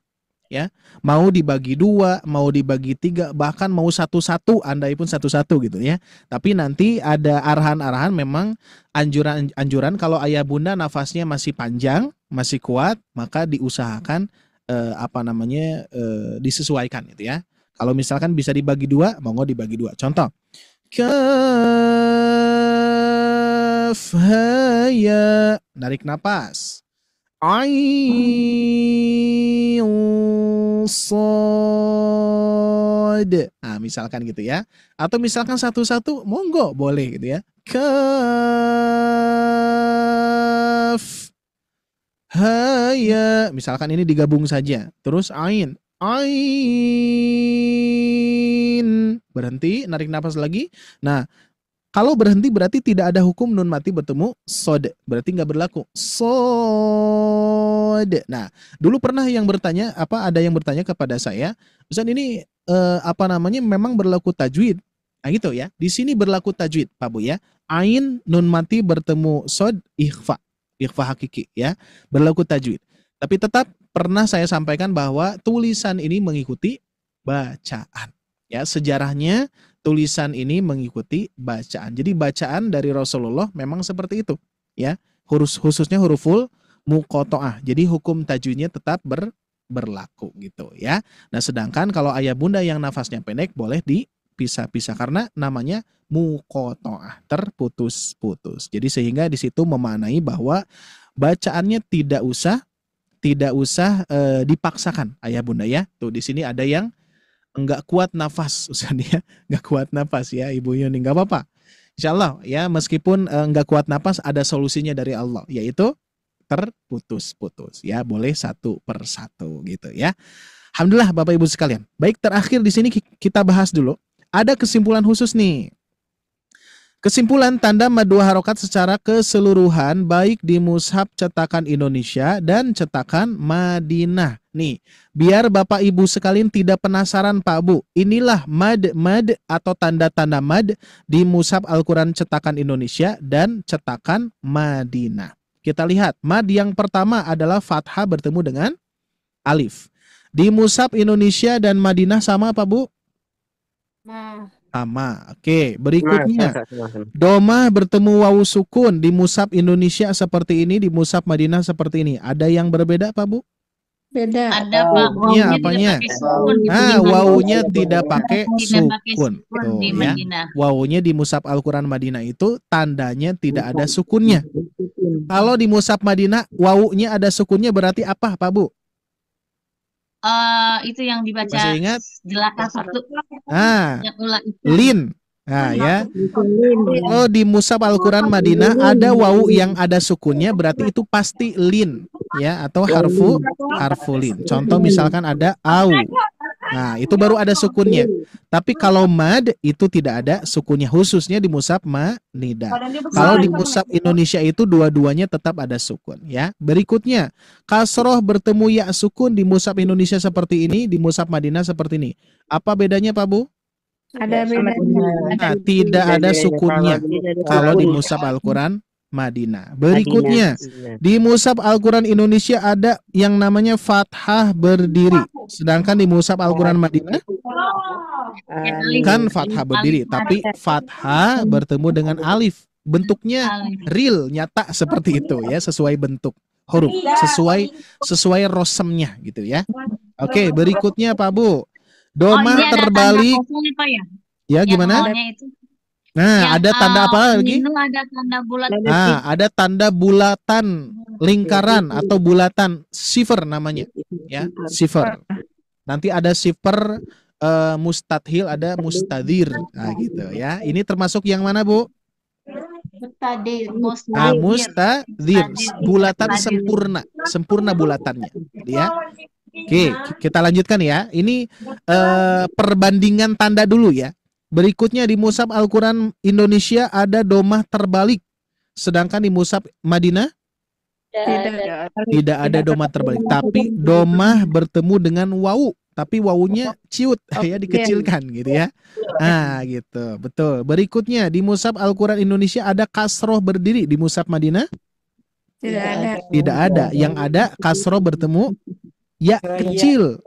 Ya, mau dibagi 2, mau dibagi 3, bahkan mau satu-satu, andai pun satu-satu gitu ya. Tapi nanti ada arahan-arahan memang anjuran kalau ayah bunda nafasnya masih panjang, masih kuat, maka diusahakan disesuaikan gitu ya. Kalau misalkan bisa dibagi 2, monggo dibagi 2. Contoh. Kaf ha ya, narik napas. Ain sad. Nah, misalkan gitu ya. Atau misalkan satu-satu, monggo boleh gitu ya. Kaf ha ya. Misalkan ini digabung saja. Terus ain. Berhenti, narik nafas lagi. Nah, kalau berhenti berarti tidak ada hukum nun mati bertemu sod. Berarti nggak berlaku. Sod. Nah, dulu pernah ada yang bertanya kepada saya, Ustaz ini memang berlaku tajwid. Nah gitu ya. Di sini berlaku tajwid, Pak Bu ya. Ain nun mati bertemu sod ikhfa. Ikhfa hakiki ya. Berlaku tajwid. Tapi tetap pernah saya sampaikan bahwa tulisan ini mengikuti bacaan. Ya, sejarahnya tulisan ini mengikuti bacaan. Jadi bacaan dari Rasulullah memang seperti itu, ya. Khususnya huruful muqatta'ah. Jadi hukum tajwidnya tetap berlaku gitu, ya. Nah, sedangkan kalau ayah bunda yang nafasnya pendek boleh dipisah-pisah karena namanya muqatta'ah, terputus-putus. Jadi sehingga di situ memaknai bahwa bacaannya tidak usah dipaksakan ayah bunda ya. Tuh di sini ada yang enggak kuat nafas, ya, enggak kuat nafas ya Ibu Yuni, enggak apa-apa. Insyaallah ya, meskipun enggak kuat nafas ada solusinya dari Allah, yaitu terputus-putus ya, boleh satu per satu gitu ya. Alhamdulillah Bapak Ibu sekalian. Baik, terakhir di sini kita bahas dulu. Ada kesimpulan khusus nih. Kesimpulan tanda mad 2 harokat secara keseluruhan baik di mushaf cetakan Indonesia dan cetakan Madinah. Nih, biar Bapak Ibu sekalian tidak penasaran Pak Bu, inilah mad atau tanda-tanda mad di mushaf Al-Quran cetakan Indonesia dan cetakan Madinah. Kita lihat, mad yang pertama adalah fathah bertemu dengan alif. Di mushaf Indonesia dan Madinah sama Pak Bu? Sama. Oke, berikutnya. Domah bertemu wawu sukun di mushaf Indonesia seperti ini, di mushaf Madinah seperti ini. Ada yang berbeda, Pak Bu? Beda. Ada Pak, Iya, wawunya apanya? tidak pakai sukun di Ah, Madinah. wawunya tidak pakai Tidak pakai sukun. sukun Tuh, di ya. Madinah. Wawunya di mushaf Al-Quran Madinah itu tandanya tidak ada sukunnya. Kalau di mushaf Madinah wawunya ada sukunnya berarti apa, Pak Bu? Itu yang dibaca Masih ingat? jelas satu Ah, yang ulang itu. lin. Nah, ya. Kalau di mushaf Al-Quran Madinah ada wawu yang ada sukunnya berarti itu pasti lin, ya, atau harfu lin. Contoh misalkan ada au. Nah, itu baru ada sukunnya. Tapi kalau mad itu tidak ada sukunnya, khususnya di mushaf Madinah. Kalau di mushaf Indonesia itu dua-duanya tetap ada sukun, ya. Berikutnya, kasroh bertemu ya sukun di mushaf Indonesia seperti ini, di mushaf Madinah seperti ini. Apa bedanya, Pak Bu? Ada bedanya. Nah, tidak ada sukunnya kalau di mushaf Al-Quran Madinah. Berikutnya, di mushaf Al-Quran Indonesia ada yang namanya fathah berdiri. Sedangkan di mushaf Al-Quran Madinah kan fathah berdiri, tapi fathah bertemu dengan alif. Bentuknya real, nyata seperti itu, ya, sesuai bentuk huruf, sesuai rosemnya gitu, ya. Oke, berikutnya Pak Bu. Domah ini ada terbalik. tanda kosong nih, Pak, ya? Ya, Yang gimana? awalnya itu. Nah, Yang, ada tanda apa lagi? Itu ada tanda bulat. Ah, ada tanda bulatan lingkaran atau bulatan sifar namanya, ya, sifar. Nanti ada sifar mustathil, ada mustadir. Nah, gitu, ya. Ini termasuk yang mana, Bu? Mustadir. Nah, mustadir, bulatan sempurna bulatannya, ya. Oke, kita lanjutkan ya. Ini perbandingan tanda dulu ya. Berikutnya di mushaf Al-Quran Indonesia ada domah terbalik. Sedangkan di mushaf Madinah tidak ada domah terbalik. Tapi domah bertemu dengan wawu. Tapi wawunya ciut, ya, dikecilkan gitu ya. Nah, gitu, betul. Berikutnya di mushaf Al-Quran Indonesia ada kasroh berdiri. Di mushaf Madinah tidak ada. Yang ada kasroh bertemu ya kecil,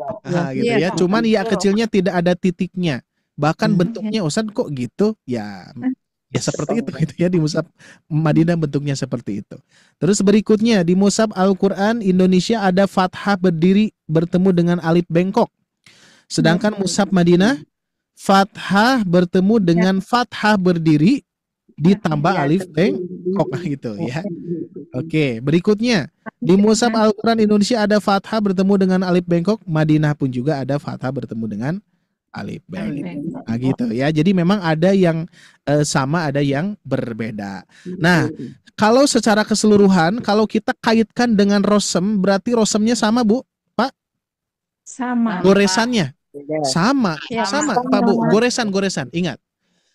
gitu ya. Cuman ya kecilnya tidak ada titiknya. Bahkan bentuknya, Ustaz, kok gitu? Ya seperti itu gitu ya, di mushaf Madinah bentuknya seperti itu. Terus berikutnya di mushaf Al-Quran Indonesia ada fathah berdiri bertemu dengan alif bengkok. Sedangkan mushaf Madinah fathah bertemu dengan fathah berdiri ditambah alif bengkok gitu ya. Oke, berikutnya di mushaf Al-Quran Indonesia ada fathah bertemu dengan alif bengkok, Madinah pun juga ada fathah bertemu dengan alif bengkok. Nah, gitu ya. Jadi memang ada yang sama, ada yang berbeda. Nah, kalau secara keseluruhan, kalau kita kaitkan dengan rosem, berarti rosemnya sama, Bu, Pak? Sama. Goresannya sama, Pak Bu. Goresan, ingat.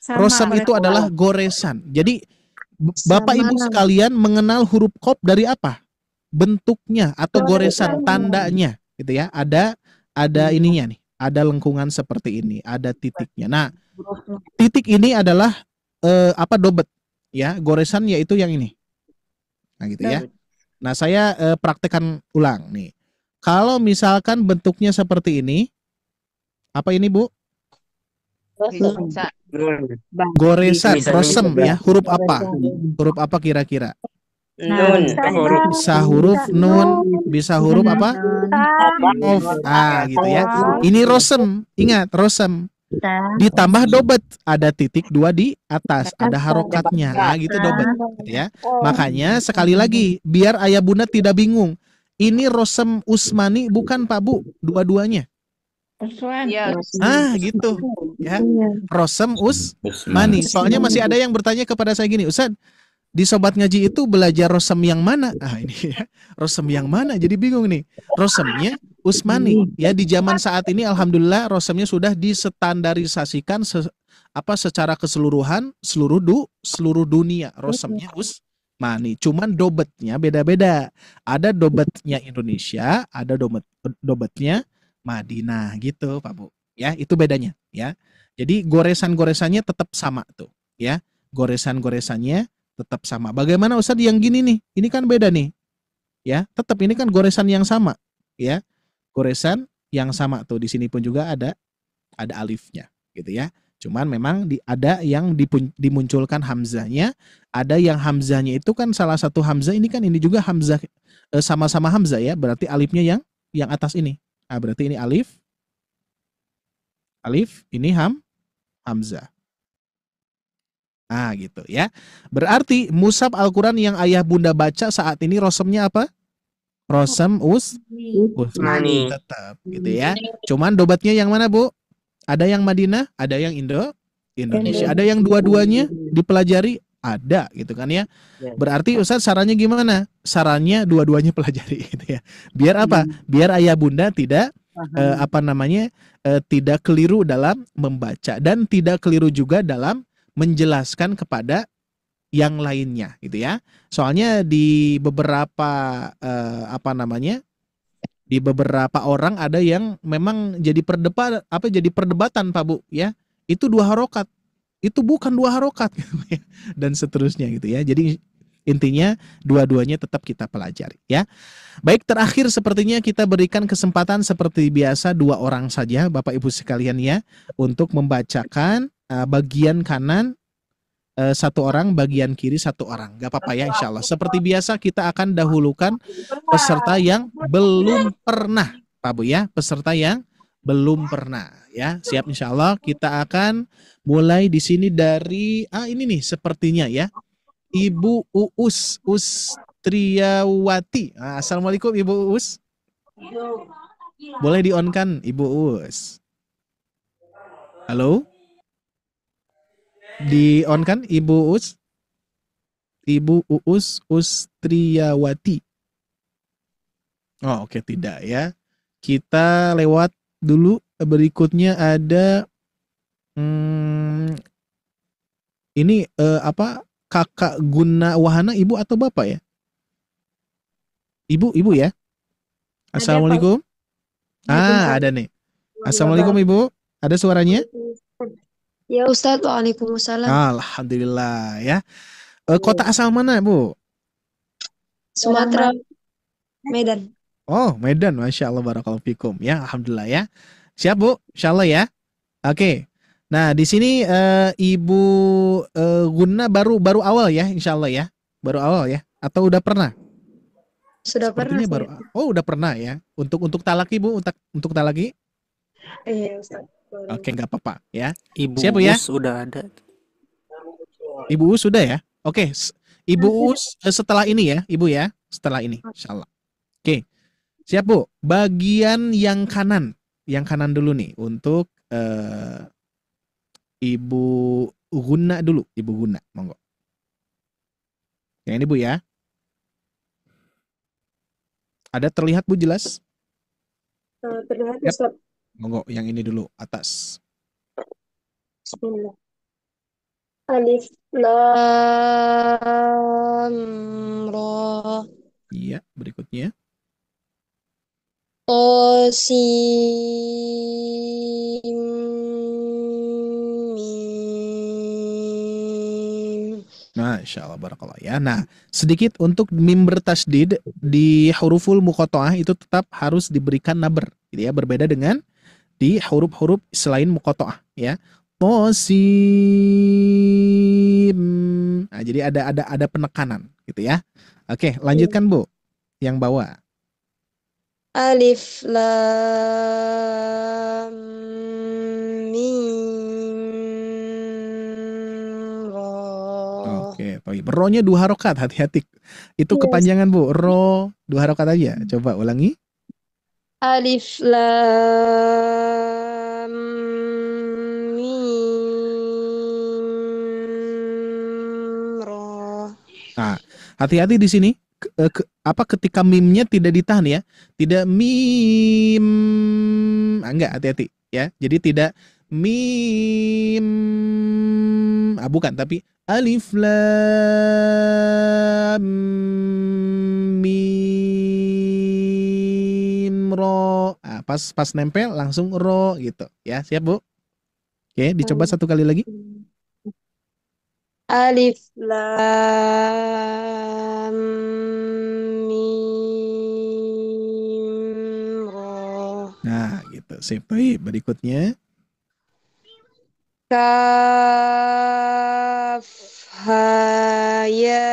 Rosem itu adalah goresan. Jadi Bapak Ibu sekalian mengenal huruf qaf dari apa? Bentuknya atau goresan, tandanya gitu ya. Ada ininya nih, ada lengkungan seperti ini, ada titiknya. Nah, titik ini adalah dobet ya, goresan yaitu yang ini. Nah, gitu ya. Nah, saya praktekkan ulang nih. Kalau misalkan bentuknya seperti ini, apa ini, Bu? Goresan, rosem ya. Huruf apa? Huruf apa kira-kira? Nun. Bisa huruf nun, bisa huruf apa? Of. Gitu ya. Ini rosem. Ingat, rosem. Ditambah dobet, ada titik 2 di atas, ada harokatnya. Gitu dobet, gitu ya. Makanya sekali lagi, biar ayah bunda tidak bingung. Ini rosem Usmani bukan, Pak Bu, dua-duanya. Gitu ya. Rosem Usmani. Soalnya masih ada yang bertanya kepada saya gini, Ustaz, di Sobat Ngaji itu belajar rosem yang mana? Ini ya, rosem yang mana? Jadi bingung nih. Rosemnya Usmani. Ya, di zaman saat ini alhamdulillah rosemnya sudah distandarisasikan secara keseluruhan seluruh dunia. Rosemnya Usmani. Cuman dobetnya beda-beda. Ada dobetnya Indonesia, ada dobetnya Madinah gitu, Pak Bu. Ya, itu bedanya ya. Jadi goresan-goresannya tetap sama tuh, ya. Goresan-goresannya tetap sama. Bagaimana Ustadz yang gini nih? Ini kan beda nih. Ya, tetap ini kan goresan yang sama, ya. Goresan yang sama tuh, di sini pun juga ada alifnya gitu ya. Cuman memang ada yang dimunculkan hamzahnya, ada yang hamzahnya itu kan salah satu hamzah ini kan ini juga hamzah sama-sama hamzah ya, berarti alifnya yang atas ini. Nah, berarti ini alif, ini hamzah. Nah, gitu ya. Berarti mushaf Al-Qur'an yang ayah bunda baca saat ini rosemnya apa? Rosem Utsmani tetap gitu ya. Cuman dobatnya yang mana, Bu? Ada yang Madinah, ada yang Indonesia, ada yang dua-duanya dipelajari, ada gitu kan ya. Berarti Ustaz sarannya gimana? Sarannya dua-duanya pelajari gitu ya. Biar apa? Biar ayah bunda tidak tidak keliru dalam membaca dan tidak keliru juga dalam menjelaskan kepada yang lainnya gitu ya. Soalnya di beberapa di beberapa orang ada yang memang jadi perdebatan Pak Bu ya. Itu 2 harokat. Itu bukan 2 harokat gitu ya. Dan seterusnya gitu ya. Jadi intinya dua-duanya tetap kita pelajari ya. Baik, terakhir sepertinya kita berikan kesempatan seperti biasa 2 orang saja Bapak Ibu sekalian ya untuk membacakan bagian kanan 1 orang, bagian kiri 1 orang. Gak apa-apa ya insya Allah. Seperti biasa kita akan dahulukan peserta yang belum pernah Pak Bu ya. Peserta yang belum pernah ya. Siap insya Allah. Kita akan mulai di sini dari ini nih sepertinya ya. Ibu Uus Triawati. Assalamualaikum Ibu Uus. Boleh di-on-kan Ibu Uus. Halo? Di-on kan Ibu Uus? Ibu Uus Triawati. Oh, oke, tidak ya. Kita lewat dulu. Berikutnya ada ini Kakak Guna Wahana, Ibu atau Bapak ya? Ibu ya? Assalamualaikum. Ada nih. Assalamualaikum Ibu. Ada suaranya? Ya Ustadz, waalaikumsalam. Alhamdulillah ya. Kota asal mana Bu? Sumatera, Medan. Oh, Medan. Masya Allah, barakallahu fikum. Ya, alhamdulillah ya. Siap Bu, insya Allah ya. Oke. Nah, di sini Ibu Guna baru awal ya, insya Allah ya. Baru awal ya. Atau udah pernah? Sudah Sepertinya pernah. Oh, udah pernah ya. Untuk talaki Bu, untuk talaki? Iya Ustadz. Oke, nggak apa-apa ya. Ibu Siap Bu ya? Us udah ada. Ibu Us sudah ya? Oke, Ibu Us setelah ini ya, Ibu ya. Setelah ini, insya Allah. Oke, siap Bu. Bagian yang kanan dulu nih untuk Ibu Guna dulu, Ibu Guna, monggo. Yang ini Bu ya. Ada terlihat Bu jelas? Terlihat Yap. Ustadz. Monggo, yang ini dulu atas. Bismillah. Alif Lam Ra. Iya, berikutnya. Qasim Mim. Masya Allah, barakallah ya. Nah, sedikit untuk mim bertasdid di huruful muqatta'ah itu tetap harus diberikan naber, gitu ya. Berbeda dengan di huruf-huruf selain muqatta'ah ya. Qasim. Nah, jadi ada penekanan gitu ya. Oke, lanjutkan Bu. Yang bawah. Alif Lam Mim Ra. Oke, ro-nya 2 harokat, hati-hati. Itu kepanjangan Bu. Ro 2 harokat aja. Coba ulangi. Alif Lam Mim Ra. Nah, hati-hati di sini. Ketika mimnya tidak ditahan ya, tidak mim, enggak, hati-hati ya. Jadi tidak mim, bukan, tapi alif lam mim ro. Pas nempel langsung ro gitu ya. Siap Bu? Oke, dicoba 1 kali lagi. Alif Lam Mim Ra. Nah, gitu. Sip. Baik, berikutnya. kaf ha ya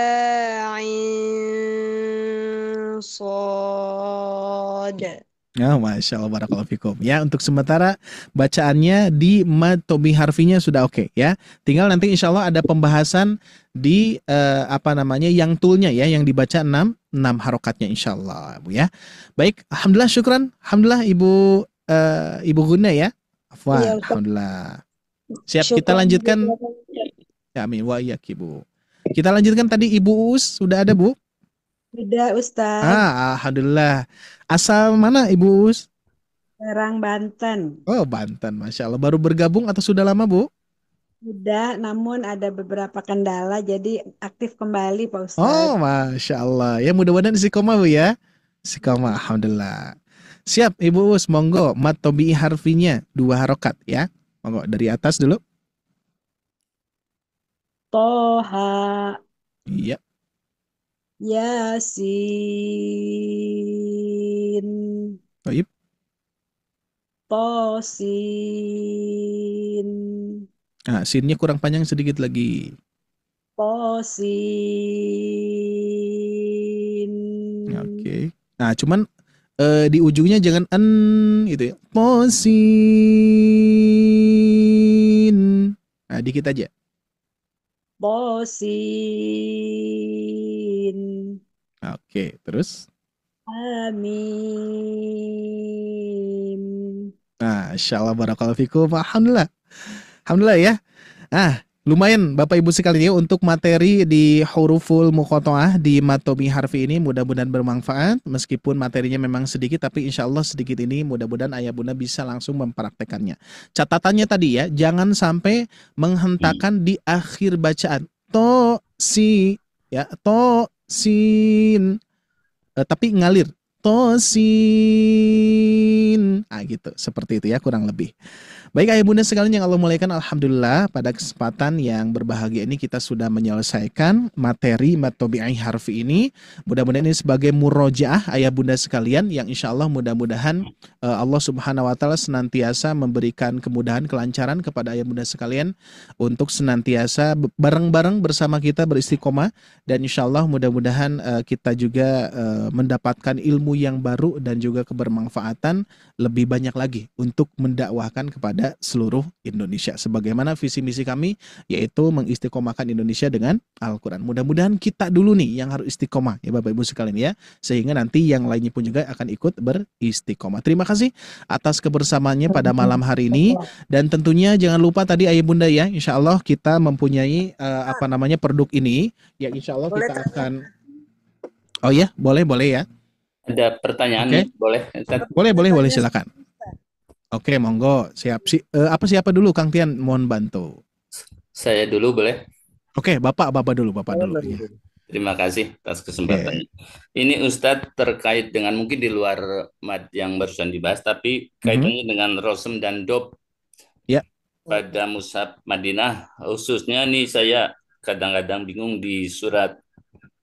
ain sod. Ya, Masya Allah, barakallahu fikum. Ya, untuk sementara bacaannya di mad tobi harfinya sudah oke ya. Tinggal nanti insya Allah ada pembahasan di apa namanya yang toolnya ya, yang dibaca 6 harokatnya insya Allah, Bu ya. Baik, alhamdulillah, syukran. Alhamdulillah Ibu Ibu Guna ya. Afwan, Iya, Ustaz. alhamdulillah. Siap, kita Syukran. lanjutkan. Ya, amin wa iyyak, Ibu. Kita lanjutkan tadi Ibu Uus, sudah ada, Bu? Sudah, Ustaz. Alhamdulillah. Asal mana Ibu Uus? Serang, Banten. Oh, Banten, Masya Allah. Baru bergabung atau sudah lama, Bu? Sudah, namun ada beberapa kendala, jadi aktif kembali, Pak Ustaz. Oh, Masya Allah. Ya, mudah-mudahan istiqomah, Bu ya. Istiqomah, alhamdulillah. Siap, Ibu Uus, monggo. Mat tobi'i harfinya 2 harokat ya. Monggo, dari atas dulu. Toha, Iya. Yasin, Baik. Tosin, Nah, sinnya kurang panjang sedikit lagi. Tosin. Oke. Nah, cuman di ujungnya jangan en gitu ya. Tosin. Nah, dikit aja. Tosin. Oke, terus. Amin. Nah, insyaallah barakallahu fikum. Alhamdulillah. Alhamdulillah ya. Lumayan Bapak Ibu sekalian ya untuk materi di huruful muqatta'ah di matobi harfi ini mudah-mudahan bermanfaat meskipun materinya memang sedikit tapi insya Allah sedikit ini mudah-mudahan ayah bunda bisa langsung mempraktekannya. Catatannya tadi ya, jangan sampai menghentakkan di akhir bacaan to si ya to sin tapi ngalir tosin. Gitu. Seperti itu ya kurang lebih. Baik ayah bunda sekalian yang Allah muliakan, alhamdulillah pada kesempatan yang berbahagia ini kita sudah menyelesaikan materi mat tobi'i harfi ini. Mudah-mudahan ini sebagai murojaah ayah bunda sekalian yang insya Allah mudah-mudahan Allah Subhanahu wa taala senantiasa memberikan kemudahan kelancaran kepada ayah bunda sekalian untuk senantiasa bareng-bareng bersama kita beristiqomah dan insya Allah mudah-mudahan kita juga mendapatkan ilmu yang baru dan juga kebermanfaatan lebih banyak lagi untuk mendakwahkan kepada seluruh Indonesia. Sebagaimana visi misi kami yaitu mengistiqomahkan Indonesia dengan Al-Quran. Mudah-mudahan kita dulu nih yang harus istiqomah ya Bapak Ibu sekalian ya. Sehingga nanti yang lainnya pun juga akan ikut beristiqomah. Terima kasih atas kebersamaannya pada malam hari ini. Dan tentunya jangan lupa tadi ayah bunda ya. Insya Allah kita mempunyai produk ini. Ya insya Allah kita akan. Oh ya boleh ya. Ada pertanyaan nih, boleh? Boleh silakan. Oke, monggo. Siapa dulu Kang Tian mohon bantu. Saya dulu boleh? Oke, Bapak dulu ya. Terima kasih atas kesempatannya. Ini Ustadz terkait dengan mungkin di luar mat yang barusan dibahas tapi kaitannya dengan rosem dan dob. Ya. Pada mushaf Madinah khususnya nih saya kadang-kadang bingung di surat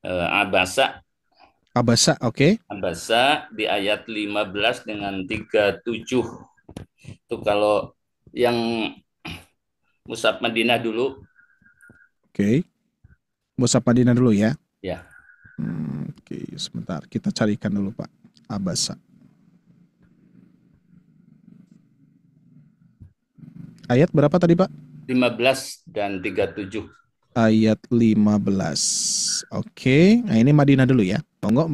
Abasa. Oke. Abasa di ayat 15 dengan 37. Itu kalau yang mushaf Madinah dulu. Oke. Mushaf Madinah dulu ya. Ya. Oke, sebentar kita carikan dulu Pak. Abasa. Ayat berapa tadi Pak? 15 dan 37. Ayat 15. Oke. Nah, ini Madinah dulu ya. Monggo.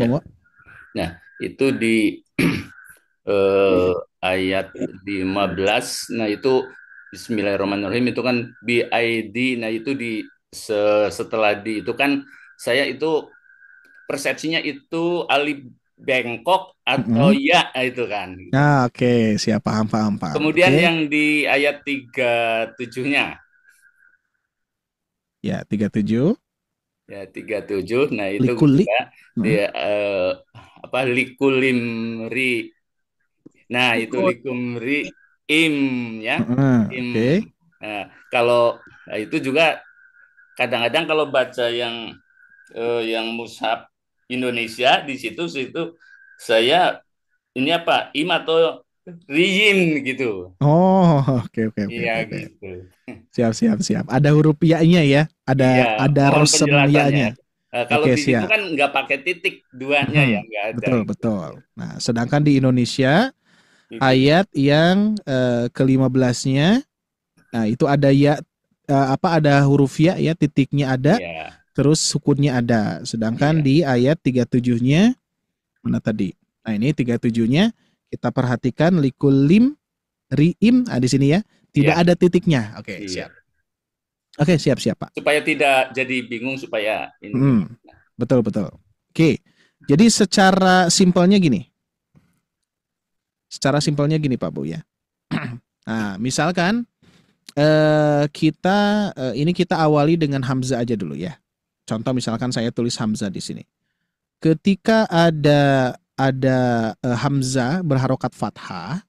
Nah, itu di ayat 15. Nah, itu Bismillahirrahmanirrahim itu kan BID. Nah, itu setelah itu kan saya itu persepsinya itu alif bengkok atau ya itu kan. Nah, oke, siap paham. Kemudian yang di ayat 37-nya. Ya, 37. Ya, 37. Nah, itu Likuli. juga dia likulimri. Nah, itu likumri im ya. Im. Okay. Nah, kalau itu juga kadang-kadang kalau baca yang mushaf Indonesia di situ saya ini im atau Riyin gitu. Oh, oke oke oke Iya oke. gitu. Siap. Ada huruf ya-nya ya. Iya, Ada mohon rosem penjelasannya. ya-nya. Kalau Oke, di situ siap. kan nggak pakai titik duanya ya, nggak ada. Betul. Nah, sedangkan di Indonesia Gitu. ayat yang ke-15-nya, nah itu ada ya, ada huruf ya, titiknya ada, Iya. terus sukunnya ada. Sedangkan di ayat 37-nya mana tadi? Nah, ini 37-nya kita perhatikan likulim riim, di sini ya, tidak Iya. ada titiknya. Oke, Iya. siap. Oke, siap Pak. Supaya tidak jadi bingung supaya ini. Betul. Oke. Jadi secara simpelnya gini. Pak Bu ya. Nah, misalkan kita awali dengan hamzah aja dulu ya. Contoh misalkan saya tulis hamzah di sini. Ketika ada hamzah berharokat fathah,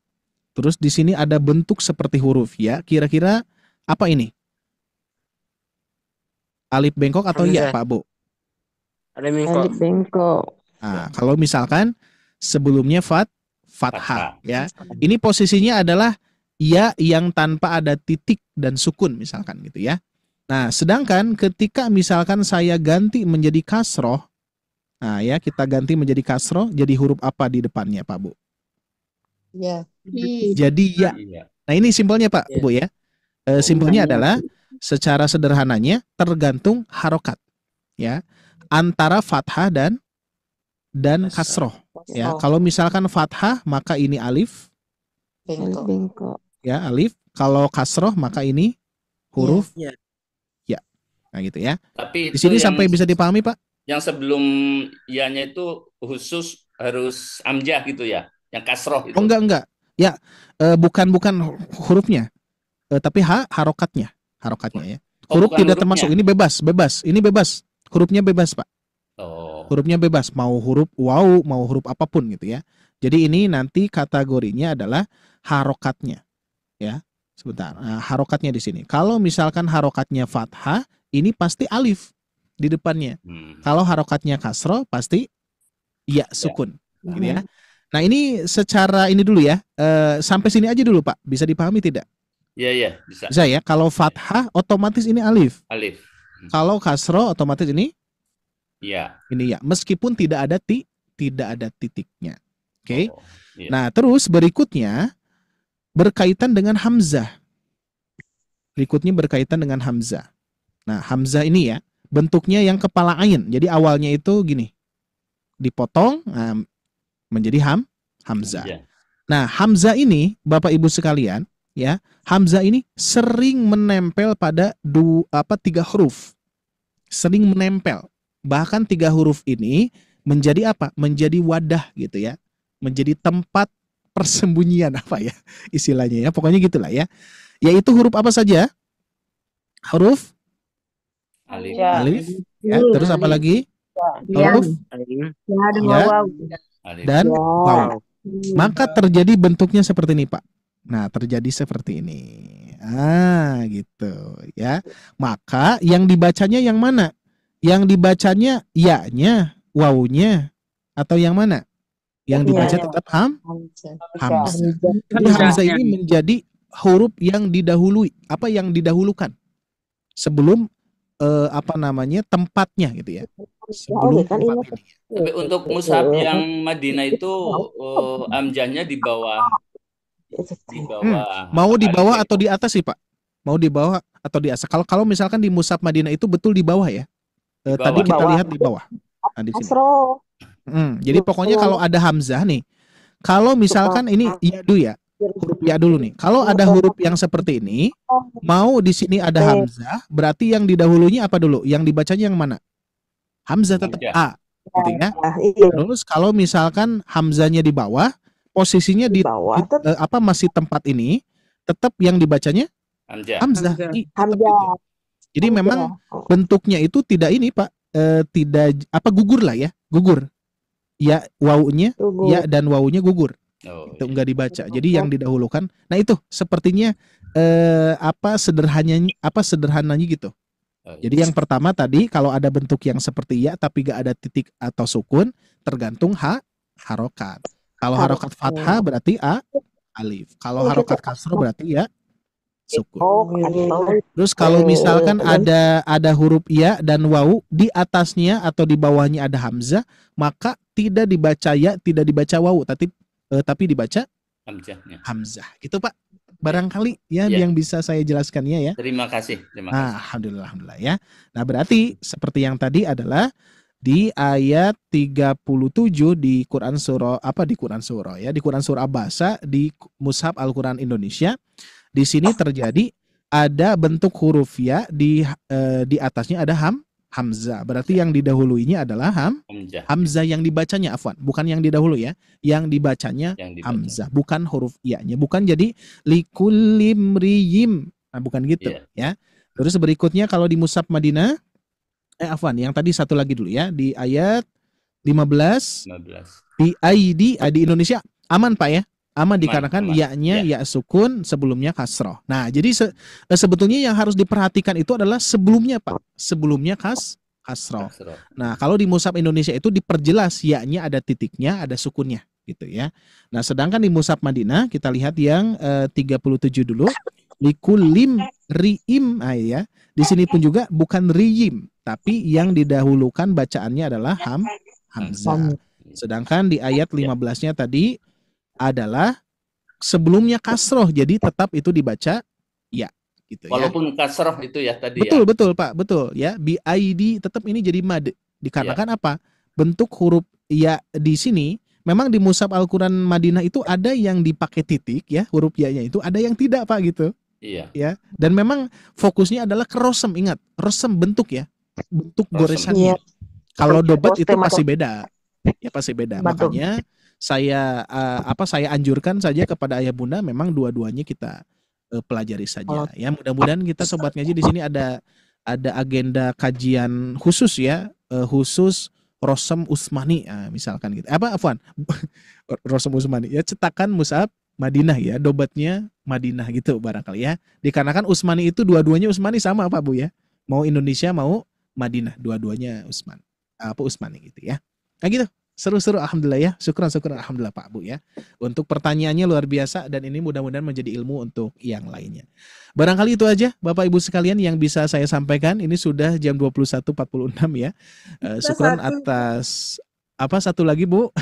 terus di sini ada bentuk seperti huruf ya. Kira-kira apa ini? Alif bengkok atau ya, Pak Bu? Alif bengkok. Nah, kalau misalkan sebelumnya fathah ya. Ini posisinya adalah ya yang tanpa ada titik dan sukun misalkan gitu ya. Nah, sedangkan ketika misalkan saya ganti menjadi kasroh, nah ya kita ganti menjadi kasroh, jadi huruf apa di depannya, Pak Bu? Ya. Jadi ya. Nah, ini simpelnya Pak Bu ya. Simpelnya adalah secara sederhananya tergantung harokat ya antara fathah dan kasroh ya. Kalau misalkan fathah maka ini alif Bengkok. ya, alif. Kalau kasroh maka ini huruf ya. Nah gitu ya. Tapi di sini sampai bisa dipahami Pak? Yang sebelum ianya itu khusus harus amjah gitu ya, yang kasroh itu. Oh enggak ya, bukan hurufnya, tapi harokatnya ya. Huruf tidak termasuk, ini bebas. Ini bebas. Hurufnya bebas, Pak. Hurufnya bebas, mau huruf waw, mau huruf apapun gitu ya. Jadi ini nanti kategorinya adalah harokatnya. Ya. Sebentar. Nah, harokatnya di sini. Kalau misalkan harokatnya fathah, ini pasti alif di depannya. Kalau harokatnya kasroh pasti ya sukun, gitu ya. Nah, ini secara ini dulu ya. Sampai sini aja dulu, Pak. Bisa dipahami tidak? Iya, bisa. Bisa ya. Kalau fathah otomatis ini alif. Kalau kasroh otomatis ini ini ya. Meskipun tidak ada titiknya. Oke. Nah, terus berikutnya berkaitan dengan hamzah. Nah, hamzah ini ya bentuknya yang kepala ain. Jadi awalnya itu gini. Dipotong menjadi hamzah. Nah, hamzah ini Bapak Ibu sekalian, ya, hamzah ini sering menempel pada 3 huruf. Sering menempel. Bahkan 3 huruf ini menjadi apa? Menjadi wadah gitu ya. Menjadi tempat persembunyian apa ya istilahnya ya. Pokoknya gitulah ya. Yaitu huruf apa saja? Huruf alif. Ya, terus apa lagi? Huruf ya dan waw. Maka terjadi bentuknya seperti ini, Pak. Nah, terjadi seperti ini. Gitu ya. Maka yang dibacanya yang mana? Yang dibacanya ya-nya, wawunya, atau yang mana? Yang dibaca tetap hamzah. Jadi hamzah ini menjadi huruf yang didahului. Apa yang didahulukan? Sebelum tempatnya gitu ya. Sebelum tempat ini. Tapi untuk mushaf yang Madinah itu amjahnya di bawah. Mau di bawah atau di atas sih, Pak? Mau di bawah atau di atas? Kalau misalkan di mushaf Madinah itu betul di bawah ya. Tadi kita lihat di bawah. Nah, di sini. Jadi pokoknya kalau ada hamzah nih, kalau misalkan ini yadu ya, huruf ya dulu nih. Kalau ada huruf yang seperti ini, mau di sini ada hamzah, berarti yang didahulunya apa dulu? Yang dibacanya yang mana? Hamzah tetap A, gitu ya. Terus kalau misalkan hamzahnya di bawah, posisinya di masih tempat ini, tetap yang dibacanya hamzah. Jadi memang bentuknya itu tidak ini, Pak, tidak gugur lah ya, gugur. Ya wawunya, ya dan wawunya gugur. Itu enggak dibaca. Jadi yang didahulukan. Nah, itu sepertinya sederhananya gitu. Jadi yang pertama tadi kalau ada bentuk yang seperti ya tapi enggak ada titik atau sukun, tergantung harokat. Kalau harokat fathah berarti alif. Kalau harokat kasroh berarti ya sukun. Terus kalau misalkan ada huruf ya dan wawu di atasnya atau di bawahnya ada hamzah, maka tidak dibaca ya, tidak dibaca wawu, tapi dibaca Hamzahnya. hamzah. Gitu Pak. Barangkali ya yang bisa saya jelaskannya ya. Terima kasih. Terima kasih. Alhamdulillah ya. Nah, berarti seperti yang tadi adalah di ayat 37 di Quran surah di Quran surah Abasa di Mushaf Al-Qur'an Indonesia. Di sini terjadi ada bentuk huruf ya di atasnya ada hamzah. Berarti yang didahuluinya adalah hamzah yang dibacanya bukan yang didahulu ya. Yang dibacanya hamzah, bukan huruf ya-nya. Bukan jadi likullim riyim. Nah, bukan gitu ya. Terus berikutnya kalau di Mushaf Madinah yang tadi satu lagi dulu ya, di ayat 15. Di ID di Indonesia aman Pak ya. Aman dikarenakan ya-nya ya sukun, sebelumnya kasroh. Nah, jadi sebetulnya yang harus diperhatikan itu adalah sebelumnya Pak. Sebelumnya kasroh. Nah, kalau di Mushaf Indonesia itu diperjelas ya-nya ada titiknya, ada sukunnya gitu ya. Nah, sedangkan di Mushaf Madinah kita lihat yang 37 dulu. Likullim riim ya. Di sini pun juga bukan riyim, tapi yang didahulukan bacaannya adalah hamzah. Sedangkan di ayat 15-nya tadi adalah sebelumnya kasroh, jadi tetap itu dibaca ya gitu. Walaupun kasroh itu ya tadi. Betul Pak, betul ya. BID tetap ini jadi mad dikarenakan apa? Bentuk huruf ya di sini memang di Mushaf Al-Qur'an Madinah itu ada yang dipakai titik ya, huruf ya-nya itu, ada yang tidak Pak gitu. Iya. Ya, dan memang fokusnya adalah ke rosem, ingat, rosem bentuk ya. Bentuk goresannya. Kalau dobat itu pasti beda. Ya pasti beda. Makanya saya anjurkan saja kepada ayah bunda memang dua-duanya kita pelajari saja ya. Mudah-mudahan kita sobat ngaji di sini ada agenda kajian khusus ya, khusus Rosem Usmani misalkan gitu. Rosem Usmani ya, cetakan Mushaf Madinah ya, dobatnya Madinah gitu barangkali ya. Dikarenakan Usmani itu dua-duanya Usmani sama Pak Bu ya. Mau Indonesia mau Madinah, dua-duanya Usmani gitu ya. Nah gitu. Seru-seru alhamdulillah ya. Syukur alhamdulillah Pak Bu ya. Untuk pertanyaannya luar biasa dan ini mudah-mudahan menjadi ilmu untuk yang lainnya. Barangkali itu aja Bapak Ibu sekalian yang bisa saya sampaikan. Ini sudah jam 21.46 ya. Syukuran atas satu lagi Bu?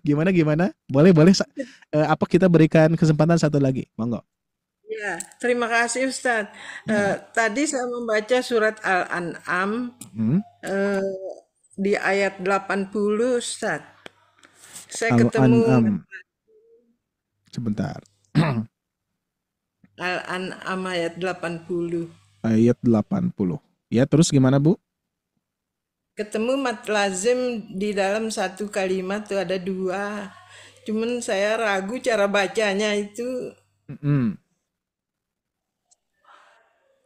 Gimana? Boleh kita berikan kesempatan satu lagi. Monggo. Ya, terima kasih Ustadz. Tadi saya membaca surat Al-An'am di ayat 80 Ustaz. Saya ketemu sebentar. Al-An'am ayat 80. Ayat 80. Ya, terus gimana Bu? Ketemu mat lazim di dalam satu kalimat tuh ada dua. Cuman saya ragu cara bacanya itu.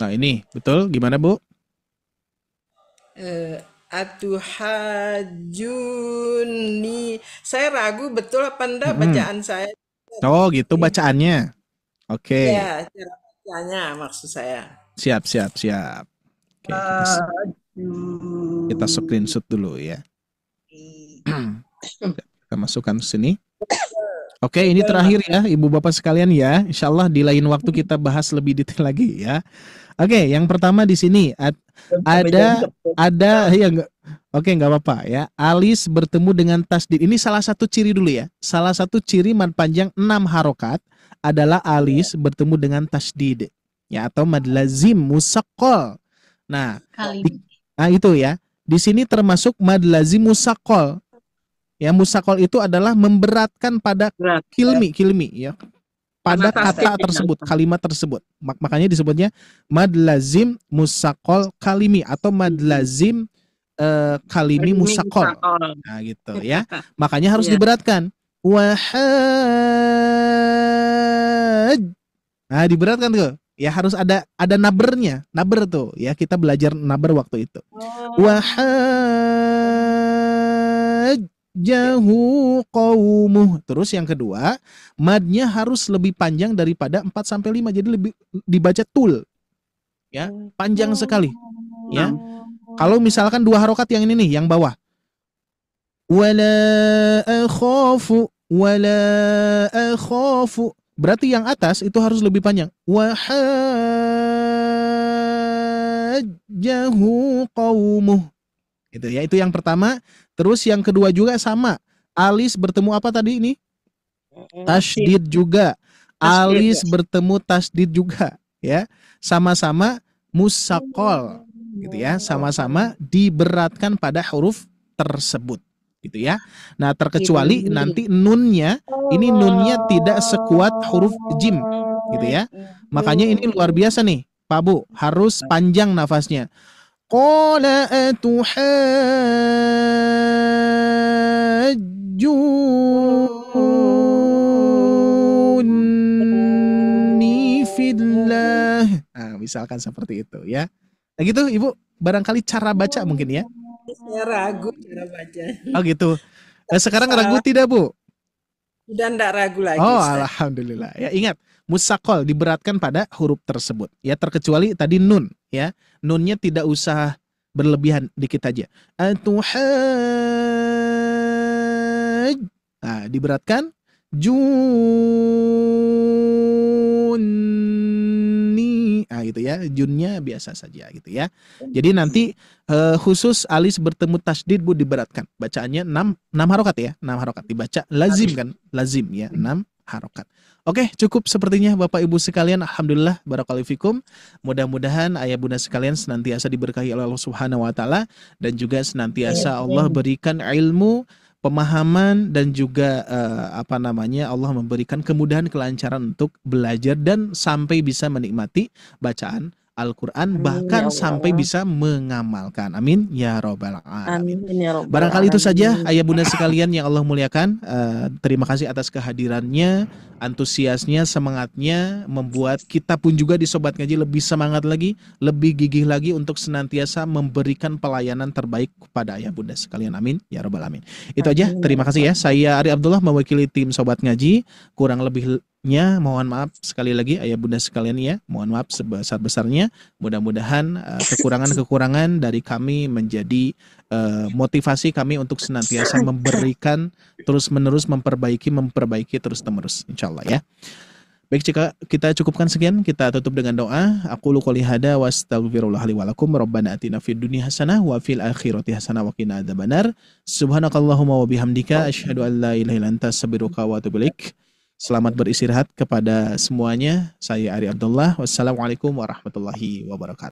Nah, ini betul gimana Bu? Atuhajuni. Saya ragu betul apa enggak bacaan saya. Oh gitu bacaannya. Oke. Ya, cara bacanya maksud saya. Siap. Oke, kita screenshot dulu ya. Kita masukkan ke sini. Oke, ini terakhir ya Ibu Bapak sekalian ya. Insya Allah di lain waktu kita bahas lebih detail lagi ya. Oke, yang pertama di sini ada ya enggak. Oke, nggak apa-apa ya. Alis bertemu dengan tasdid. Ini salah satu ciri dulu ya. Salah satu ciri mad panjang 6 harokat adalah alis bertemu dengan tasdid ya, atau mad lazim musaqqal. Nah, itu ya. Di sini termasuk mad lazim musaqqal. Ya, musaqqal itu adalah memberatkan pada kilmi ya. Pada kata tersebut, kalimat tersebut. Makanya disebutnya mad lazim musaqqal kalimi atau mad lazim kalimi musaqqal. Nah, gitu ya. Makanya harus diberatkan. Wahaj. Nah, diberatkan tuh. Ya harus ada nabernya. Naber tuh ya, kita belajar naber waktu itu. Wahajjahu qaumuh. Terus yang kedua, madnya harus lebih panjang daripada 4 sampai 5. Jadi lebih dibaca tul. Ya, panjang sekali. Ya. Kalau misalkan 2 harokat yang ini nih, yang bawah. Wala akhafu wala akhafu. Berarti yang atas itu harus lebih panjang. Wa hajjahu qaumuh. Gitu ya, itu yang pertama. Terus yang kedua juga sama. Alis bertemu apa tadi ini? Tasdid juga. Alis bertemu tasdid juga, ya. Sama-sama musaqqal, gitu ya. Sama-sama diberatkan pada huruf tersebut, gitu ya. Nah, terkecuali nanti nunnya, ini nunnya tidak sekuat huruf jim, gitu ya. Makanya ini luar biasa nih, Pak Bu, harus panjang nafasnya. Qala atuhajjunni fillah. Nah, misalkan seperti itu ya. Nah gitu Ibu, barangkali cara baca mungkin ya. Saya ragu cara baca. Oh gitu. Sekarang ragu tidak Bu? Sudah tidak ragu lagi. Oh, Ustaz. alhamdulillah. Ya ingat, musaqqal diberatkan pada huruf tersebut. Ya terkecuali tadi nun, ya. Nunnya tidak usah berlebihan, dikit aja. Nah, diberatkan junni. Nah, gitu ya. Junnya biasa saja gitu ya. Jadi nanti khusus alis bertemu tasdid Bu diberatkan. Bacaannya 6 harokat ya. 6 harokat dibaca lazim kan? Lazim ya, 6 harokat. Oke, cukup sepertinya Bapak Ibu sekalian. Alhamdulillah, barakallahu fikum. Mudah-mudahan ayah bunda sekalian senantiasa diberkahi oleh Allah Subhanahu wa taala dan juga senantiasa Allah berikan ilmu, pemahaman dan juga Allah memberikan kemudahan kelancaran untuk belajar dan sampai bisa menikmati bacaan Al-Quran, bahkan sampai bisa mengamalkan. Amin ya robbal alamin. Barangkali itu saja ayah bunda sekalian yang Allah muliakan. Terima kasih atas kehadirannya, antusiasnya, semangatnya, membuat kita pun juga di Sobat Ngaji lebih semangat lagi, lebih gigih lagi untuk senantiasa memberikan pelayanan terbaik kepada ayah bunda sekalian. Amin ya robbal alamin. Itu aja, terima kasih ya. Saya Ari Abdullah mewakili tim Sobat Ngaji. Kurang lebihnya mohon maaf sekali lagi ayah bunda sekalian ya. Mohon maaf sebesar-besarnya. Mudah-mudahan kekurangan-kekurangan dari kami menjadi motivasi kami untuk senantiasa memberikan terus-menerus memperbaiki terus-menerus insyaallah ya. Baik, jika kita cukupkan sekian, kita tutup dengan doa. Aqulu qouli hada wa astaghfirullah li wa lakum. Rabbana atina fid dunya hasanah wa fil akhirati hasanah wa qina adzabannar. Subhanakallahumma wa bihamdika asyhadu an la ilaha illa anta astaghfiruka wa atubu ilaik. Selamat beristirahat kepada semuanya. Saya Ari Abdullah. Wassalamualaikum warahmatullahi wabarakatuh.